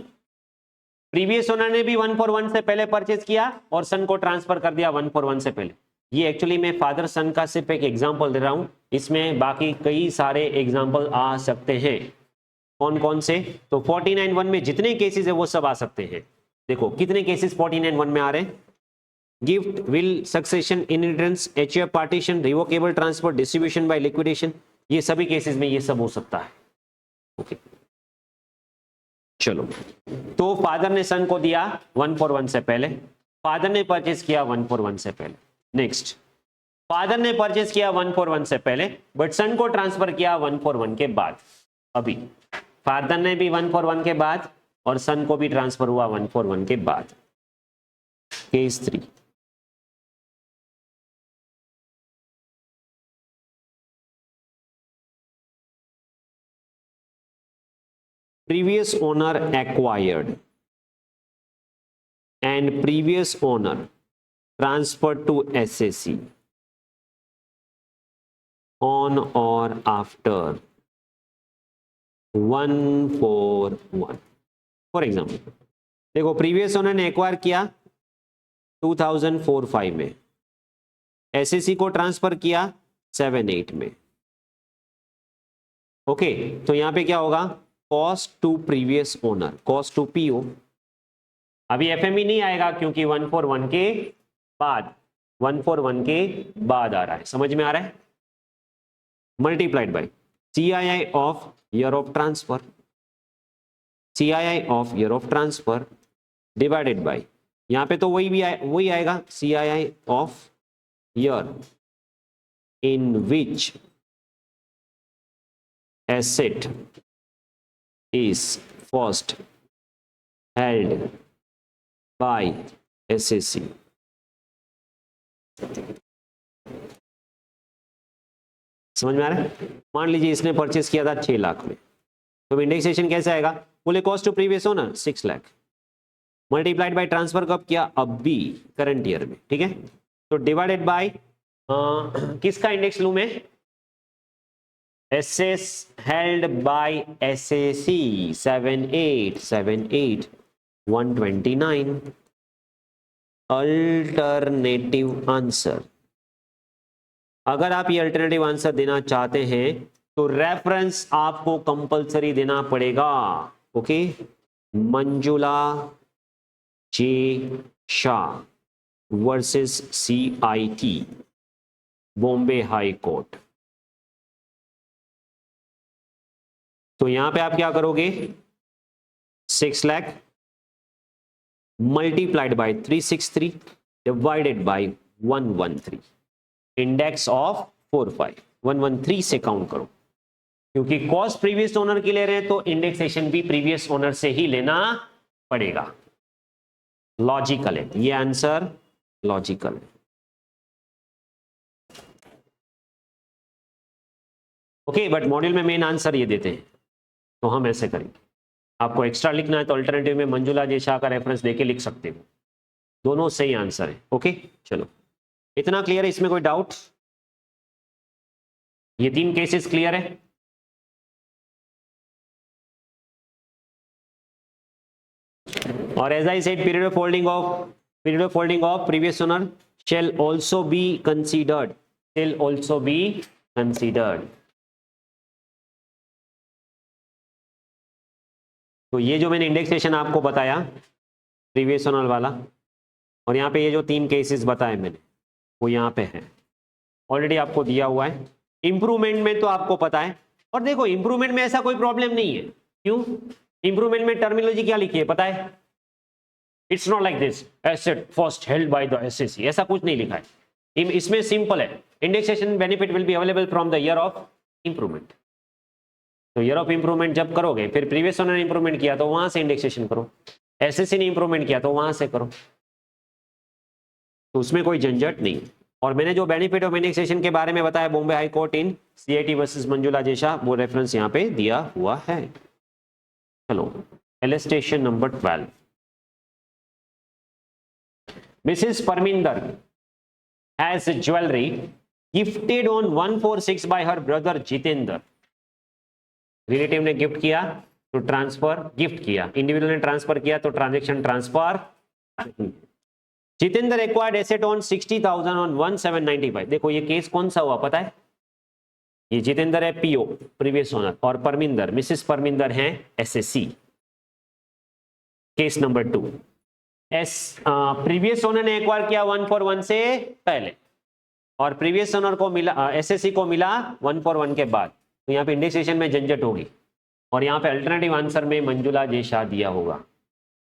प्रीवियस ओनर ने भी 1/1 से पहले परचेज किया और सन को ट्रांसफर कर दिया 1/1 से पहले। ये एक्चुअली मैं फादर सन का सिर्फ एक एग्जांपल दे रहा हूं, इसमें बाकी कई सारे एग्जांपल आ सकते हैं। कौन कौन से? तो 49(1) में जितने केसेस है वो सब आ सकते हैं। देखो कितने केसेस 49(1) में आ रहे हैं? Gift, will, succession, inheritance, HF, partition, revocable transfer, distribution by liquidation, ये सभी केसेस में ये सब हो सकता है। ओके, चलो, तो फादर ने सन को दिया 1/1 से पहले, फादर ने परचेज किया 1/1 से पहले। नेक्स्ट, फादर ने परचेज किया 1/1 से पहले बट सन को ट्रांसफर किया 1/1 के बाद। अभी फादर ने भी 1/1 के बाद और सन को भी ट्रांसफर हुआ 1/1 के बाद। Case 3, previous owner acquired and previous owner transferred to SAC on or after 1/4/1। For example देखो, प्रीवियस ओनर ने एक्वायर किया 2004-5 में, SAC को ट्रांसफर किया 7-8 में। ओके, तो यहां पे क्या होगा? Cost to previous owner, cost to PO. अभी एफएमई नहीं आएगा क्योंकि 1/1 के बाद, 1/1 के बाद आ रहा है। समझ में आ रहा है? Multiplied by CII of year of transfer, CII of year of transfer divided by, यहां पे तो वही आएगा CII of year in which asset is first held by SAC। समझ में आ रहा है? मान लीजिए इसने परचेस किया था 6 लाख में, तो इंडेक्सेशन कैसे आएगा? बोले cost to previous owner 6 lakh multiplied by transfer कब किया? अभी करंट ईयर में। ठीक है, तो डिवाइडेड बाय किसका इंडेक्स लूं मैं? Assets held by SAC 7878 129। Alternative answer, अगर आप ये अल्टरनेटिव आंसर देना चाहते हैं तो रेफरेंस आपको कंपलसरी देना पड़ेगा। Okay, Manjula J Shah versus CIT Bombay high court. तो यहां पे आप क्या करोगे? 6 lakh multiplied by 363 divided by 113, index of 45 113 से काउंट करो, क्योंकि कॉस्ट प्रीवियस ओनर की ले रहे हैं तो इंडेक्सेशन भी प्रीवियस ओनर से ही लेना पड़ेगा। लॉजिकल है ये आंसर, लॉजिकल है। ओके, बट मॉड्यूल में मेन आंसर ये देते हैं तो हम ऐसे करेंगे। आपको एक्स्ट्रा लिखना है तो अल्टरनेटिव में मंजुला जे शाह का रेफरेंस देके लिख सकते हो, दोनों सही आंसर है। ओके, चलो इतना क्लियर है? इसमें कोई डाउट? ये 3 केसेस क्लियर है? और as I said, period of holding of previous owner shall also be considered, तो ये जो मैंने इंडेक्सेशन आपको बताया प्रीवियस ओनर वाला, और यहाँ पे ये जो 3 केसेस बताए मैंने वो यहाँ पे है, ऑलरेडी आपको दिया हुआ है। इंप्रूवमेंट में तो आपको पता है, और देखो इंप्रूवमेंट में ऐसा कोई प्रॉब्लम नहीं है। क्यों? इंप्रूवमेंट में टर्मिनोलॉजी क्या लिखी है पता है? It's not like this asset first held by the SAC, ऐसा कुछ नहीं लिखा है। इसमें सिंपल है, indexation benefit will be available from the year of improvement. तो ईयर ऑफ इंप्रूवमेंट जब करोगे, फिर प्रीवियस ओनर ने इंप्रूवमेंट किया तो वहां से इंडेक्सेशन करो, SAC ने इंप्रूवमेंट किया तो वहां से करो, तो उसमें कोई झंझट नहीं है। और मैंने जो बेनिफिट ऑफ इंडेक्सेशन के बारे में बताया बॉम्बे हाई कोर्ट इन सीआईटी वर्सेस मंजुला जयशाह, वो रेफरेंस यहाँ पे दिया हुआ है। चलो illustration number 12। Mrs Parminder has jewellery gifted on 146 bye her brother Jitendra. Relative ने गिफ्ट किया तो ट्रांसफर, गिफ्ट किया, इंडिविजुअल ने ट्रांसफर किया तो transaction transfer. Jitendra acquired asset on 60,000 on 1795। देखो ये केस कौन सा हुआ पता है? ये जितेंद्र है पीओ प्रीवियस ओनर और परमिंदर मिसेस परमिंदर हैं SSC. Case number 2, previous owner ने एक्वायर किया 141 से पहले और प्रीवियस ओनर को मिला, एसएससी को मिला 141 के बाद, तो यहाँ पे इंडेक्सेशन में झंझट होगी और यहाँ पे अल्टरनेटिव आंसर में मंजुला जयशाह दिया होगा।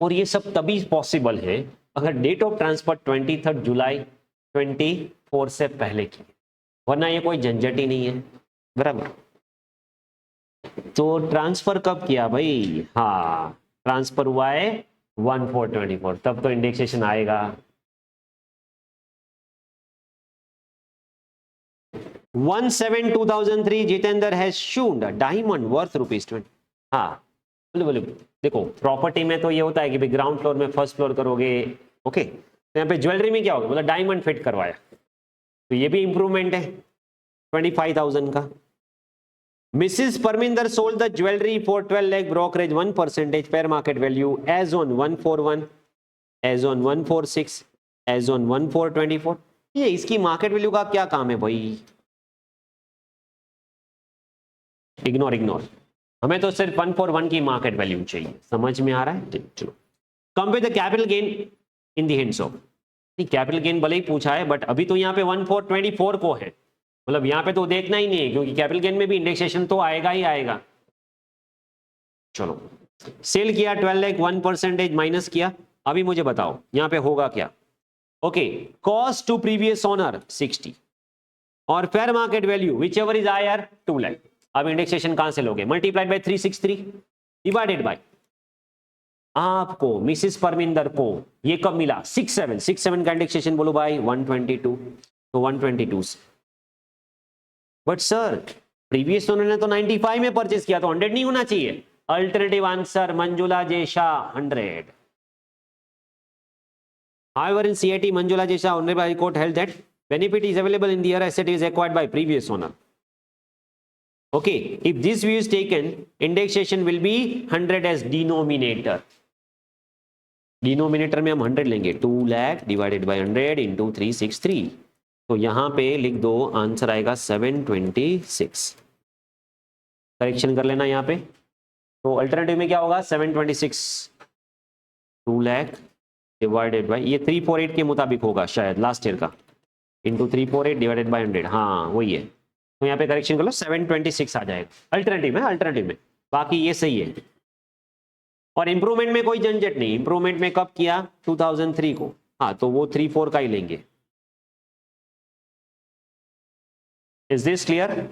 और ये सब तभी पॉसिबल है अगर डेट ऑफ ट्रांसफर 23 जुलाई 24 से पहले की, वरना ये कोई झंझट ही नहीं है, बराबर। तो ट्रांसफर कब किया भाई? हाँ, ट्रांसफर हुआ है 1424, तब तो इंडेक्सेशन आएगा। 17/2003 Jitendra has should a diamond worth ₹20। हाँ बोलो बोलो। देखो प्रॉपर्टी में तो ये होता है कि भाई ग्राउंड फ्लोर में फर्स्ट फ्लोर करोगे, ओके, तो यहाँ पे ज्वेलरी में क्या होगा, मतलब डायमंड फिट करवाया, तो ये भी इंप्रूवमेंट है 25,000 का। Mrs Parminder sold the jewellery for 12 lakh brokerage 1% fair market value as on 141, as on 146, as on 1424। ये इसकी मार्केट वैल्यू का क्या काम है भाई? इग्नोर इग्नोर, हमें तो सिर्फ 141 की मार्केट वैल्यू चाहिए। समझ में आ रहा है? चलो come with the capital gain in the hands of. Capital gain भले ही पूछा है बट अभी तो यहाँ पे 1424 को है, मतलब यहाँ पे तो देखना ही नहीं है क्योंकि कैपिटल गेन में भी इंडेक्सेशन तो आएगा ही आएगा। चलो सेल किया 12 लाख, 1% माइनस किया। अभी मुझे बताओ यहाँ पे होगा क्या? Okay, cost to previous owner 60 और fair market value which ever is higher 2 lakh. अब इंडेक्सेशन कहां से लोगे? मल्टीप्लाइड बाय 363 डिवाइडेड बाय, आपको मिसेस परमिंदर को ये कब मिला? 67 का इंडेक्सेशन बोलो भाई 122, तो 122। बट सर प्रीवियस ओनर ने तो 95 में परचेस किया, तो 100 नहीं होना चाहिए। Alternative answer Manjula Jay Shah 100। However, in CIT, Manjula Jayashaw Honorable High Court held that benefit is available in the year asset is acquired by previous owner. Okay, if this view is taken, indexation will be 100 as denominator. Denominator में हम 100 लेंगे, 2 lakh divided by 100 into 363, तो यहाँ पे लिख दो answer आएगा 726। Correction कर लेना यहाँ पे, तो अल्टरनेटिव में क्या होगा? 726, 2 लाख डिवाइडेड बाय, ये 348 के मुताबिक होगा शायद लास्ट ईयर का, इंटू 348 डिवाइडेड बाय 100, हाँ वही है। तो यहाँ पे करेक्शन कर लो 726 आ जाएगा अल्टरनेटिव में, अल्टरनेटिव में, बाकी ये सही है। और इंप्रूवमेंट में कोई झंझट नहीं, इंप्रूवमेंट में कब किया? 2003 को, हाँ तो वो 34 का ही लेंगे। Is this clear?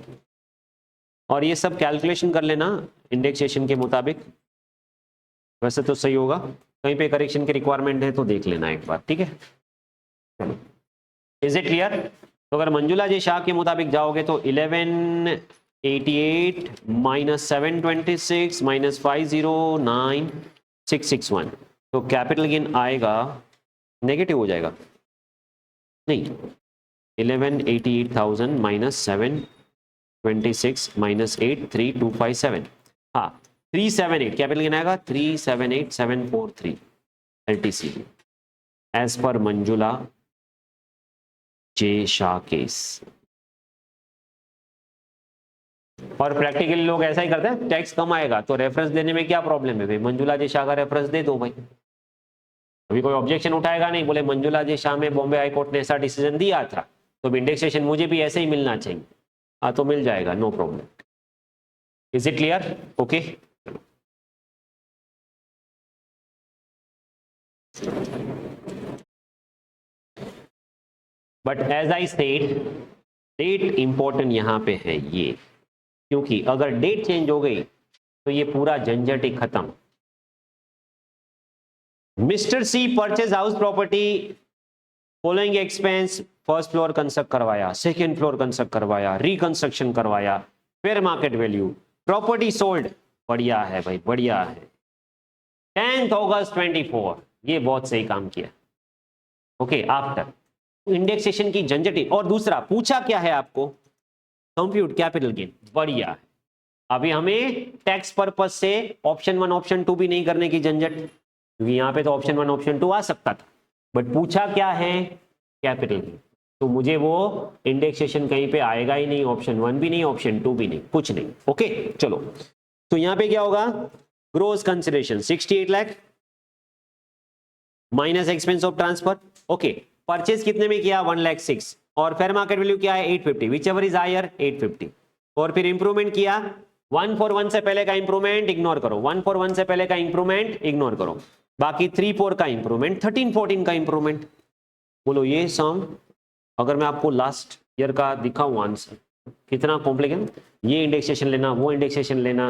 और ये सब कैलकुलेशन कर लेना इंडेक्सेशन के मुताबिक, वैसे तो सही होगा, कहीं पे करेक्शन की रिक्वायरमेंट है तो देख लेना एक बार, ठीक है? Is it clear? तो अगर मंजुला जयशाह के मुताबिक जाओगे तो 1188 माइनस 726 माइनस 509661, तो कैपिटल गेन आएगा, नेगेटिव हो जाएगा, नहीं 1188,000 माइनस 726 माइनस 83257, हाँ 378 कैपिटल गेन आएगा 378743 LTC एज पर मंजुला जयशाह केस। और प्रैक्टिकली लोग ऐसा ही करते हैं, टैक्स कम आएगा तो रेफरेंस देने में क्या प्रॉब्लम है भाई? मंजुला जयशाह का रेफरेंस दे दो भाई, अभी कोई ऑब्जेक्शन उठाएगा नहीं, बोले मंजुला जयशाह में बॉम्बे हाई कोर्ट ने ऐसा डिसीजन दिया था तो इंडेक्सेशन मुझे भी ऐसे ही मिलना चाहिए, हाँ तो मिल जाएगा, no problem. Is it clear? Okay, but as I state, date important यहां पे है ये, क्योंकि अगर डेट चेंज हो गई तो ये पूरा झंझट ही खत्म। Mister C purchase house property following expense first floor construct करवाया, सेकेंड फ्लोर कंस्ट्रक्ट करवाया, रिकंस्ट्रक्शन करवाया, fair market value, property sold, बढ़िया है भाई, बढ़िया है। 10th August 24, ये बहुत सही काम किया। ओके, आफ्टर इंडेक्सेशन की झंझटी। और दूसरा पूछा क्या है आपको, कंप्यूट कैपिटल गेन, बढ़िया है। अभी हमें टैक्स पर्पज से ऑप्शन 1 ऑप्शन 2 भी नहीं करने की झंझट, क्योंकि यहाँ पे तो ऑप्शन 1 ऑप्शन 2 आ सकता था, बट पूछा क्या है, कैपिटल गेन। तो मुझे वो इंडेक्सेशन कहीं पे आएगा ही नहीं, ऑप्शन 1 भी नहीं, ऑप्शन 2 भी नहीं, कुछ नहीं। ओके चलो, तो यहाँ पे क्या होगा, gross consideration 68 lakh minus expense of transfer. Okay, purchase कितने में किया, 1,06,000, और फेयर मार्केट वैल्यू क्या है 850, विच एवर इज हायर 850। और फिर इंप्रूवमेंट किया, 141 से पहले का इंप्रूवमेंट इग्नोर करो, 141 से पहले का इंप्रूवमेंट इग्नोर करो, बाकी 34 का इंप्रूवमेंट, 1314 का इंप्रूवमेंट। बोलो ये सम, अगर मैं आपको लास्ट ईयर का दिखाऊं आंसर, कितना कॉम्प्लिकेटेड, ये इंडेक्सेशन लेना, वो इंडेक्सेशन लेना।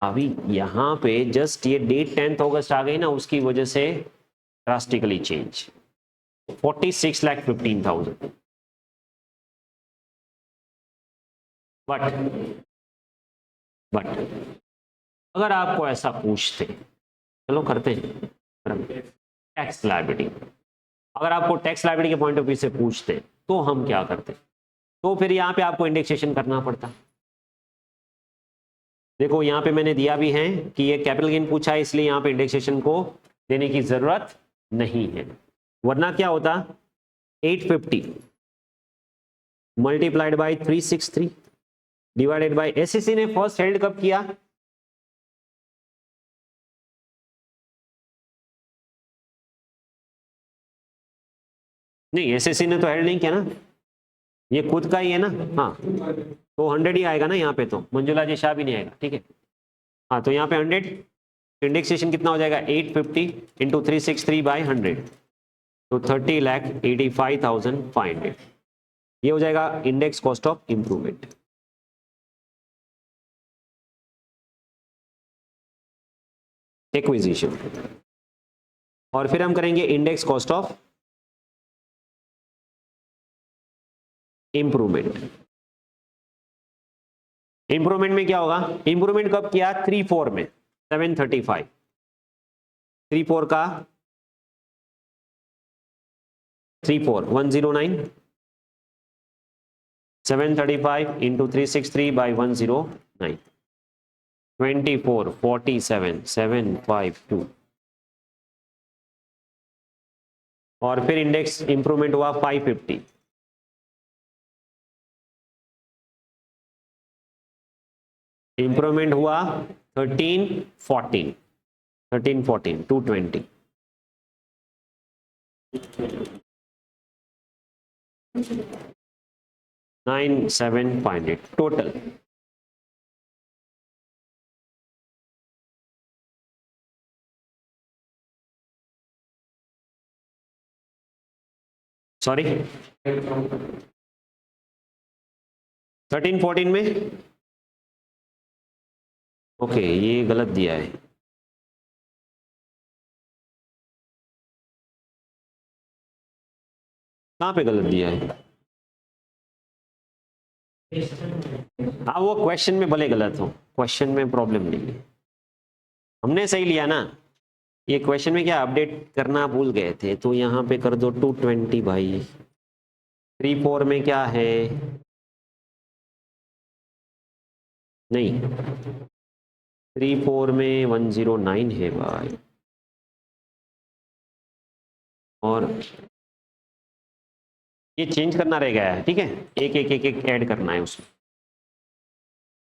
अभी यहाँ पे जस्ट ये डेट 10th अगस्त आ गई ना, उसकी वजह से ड्रास्टिकली चेंज, 46,15,000। बट अगर आपको ऐसा पूछते, चलो करते हैं टैक्स लायबिलिटी, अगर आपको टैक्स लायबिलिटी के पॉइंट ऑफ व्यू से पूछते तो हम क्या करते, तो फिर यहाँ पे आपको इंडेक्सेशन करना पड़ता। देखो यहाँ पे मैंने दिया भी है कि ये कैपिटल गेन पूछा है, इसलिए यहाँ पे इंडेक्सेशन को देने की जरूरत नहीं है, वरना क्या होता, 850 multiplied by 363 divided bye, SSC ने फर्स्ट हेल्ड कब किया, नहीं एसएससी ने तो हेल्ड नहीं किया ना, ये खुद का ही है ना। हाँ तो 100 ही आएगा ना यहाँ पे, तो मंजुला जी शाह भी नहीं आएगा, ठीक है। हाँ तो यहाँ पे 100, इंडेक्सेशन कितना हो जाएगा, 850 इंटू 363 बाई 100, तो 30,85,500, ये हो जाएगा index cost of improvement. Acquisition, और फिर हम करेंगे index cost of improvement. Improvement में क्या होगा, इंप्रूवमेंट कब किया, 3-4 में 735, 3-4 का 3-4 109, 735 इंटू 363 बाई 109, 24 47 752, और फिर इंडेक्स इंप्रूवमेंट हुआ 550, इंप्रूवमेंट हुआ 1314 220, $9,700 टोटल। सॉरी 1314 में, ओके ये गलत दिया है, कहाँ पे गलत दिया है, हाँ वो क्वेश्चन में भले गलत हो, क्वेश्चन में प्रॉब्लम नहीं है, हमने सही लिया ना। ये क्वेश्चन में क्या अपडेट करना भूल गए थे, तो यहाँ पे कर दो 220 भाई। 3-4 में क्या है, नहीं 3-4 में 109 है भाई, और ये चेंज करना रह गया है, ठीक है, एक एक एक एक ऐड करना है उसमें।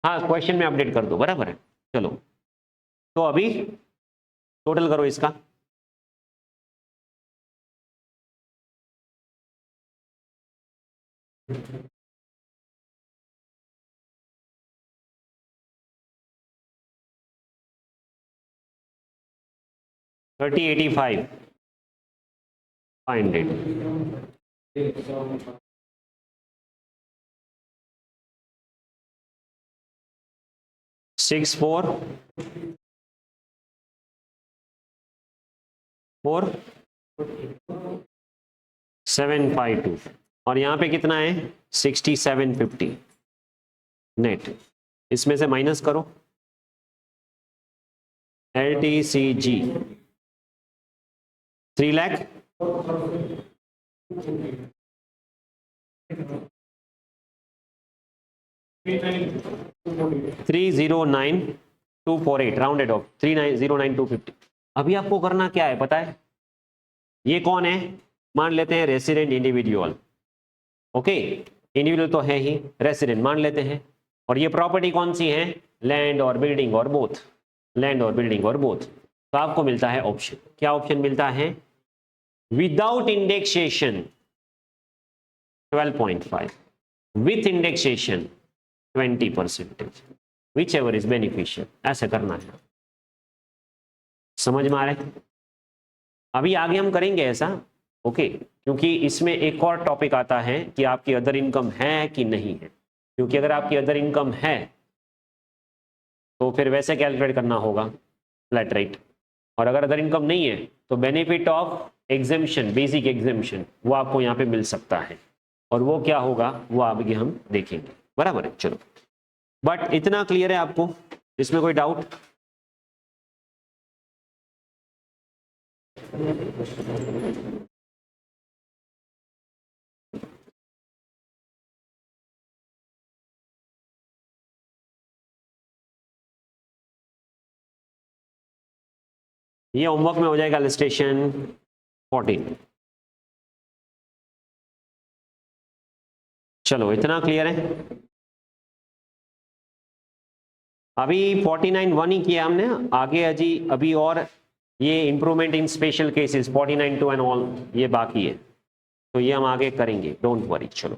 हाँ क्वेश्चन में अपडेट कर दो, बराबर है। चलो तो अभी टोटल करो इसका, $30,85,500, 6,4,4,752, और यहाँ पे कितना है 6750 नेट, इसमें से माइनस करो LTCG 3 लाख 309,248 राउंडेड ऑफ 309,250। अभी आपको करना क्या है पता है, ये कौन है, मान लेते हैं रेसिडेंट इंडिविजुअल, ओके इंडिविजुअल तो है ही, रेसिडेंट मान लेते हैं, और ये प्रॉपर्टी कौन सी है, लैंड और बिल्डिंग और बोथ, लैंड और बिल्डिंग और बोथ। तो आपको मिलता है ऑप्शन, क्या ऑप्शन मिलता है, without indexation 12.5, with indexation 20%, which ever is beneficial, ऐसा करना है। समझ में आ रहा है? अभी आगे हम करेंगे ऐसा, ओके क्योंकि इसमें एक और टॉपिक आता है कि आपकी अदर इनकम है कि नहीं है, क्योंकि अगर आपकी अदर इनकम है तो फिर वैसे कैलकुलेट करना होगा फ्लैट रेट, और अगर अदर इनकम नहीं है तो benefit of exemption, basic exemption वो आपको यहाँ पे मिल सकता है, और वो क्या होगा वो आगे हम देखेंगे, बराबर है। चलो बट इतना क्लियर है आपको, इसमें कोई डाउट? ये होमवर्क में हो जाएगा इलस्ट्रेशन 14। चलो इतना क्लियर है। अभी 49(1) ही किया हमने, आगे अभी और ये improvement in special cases 49(2) and all ये बाकी है, तो ये हम आगे करेंगे, डोंट वरी। चलो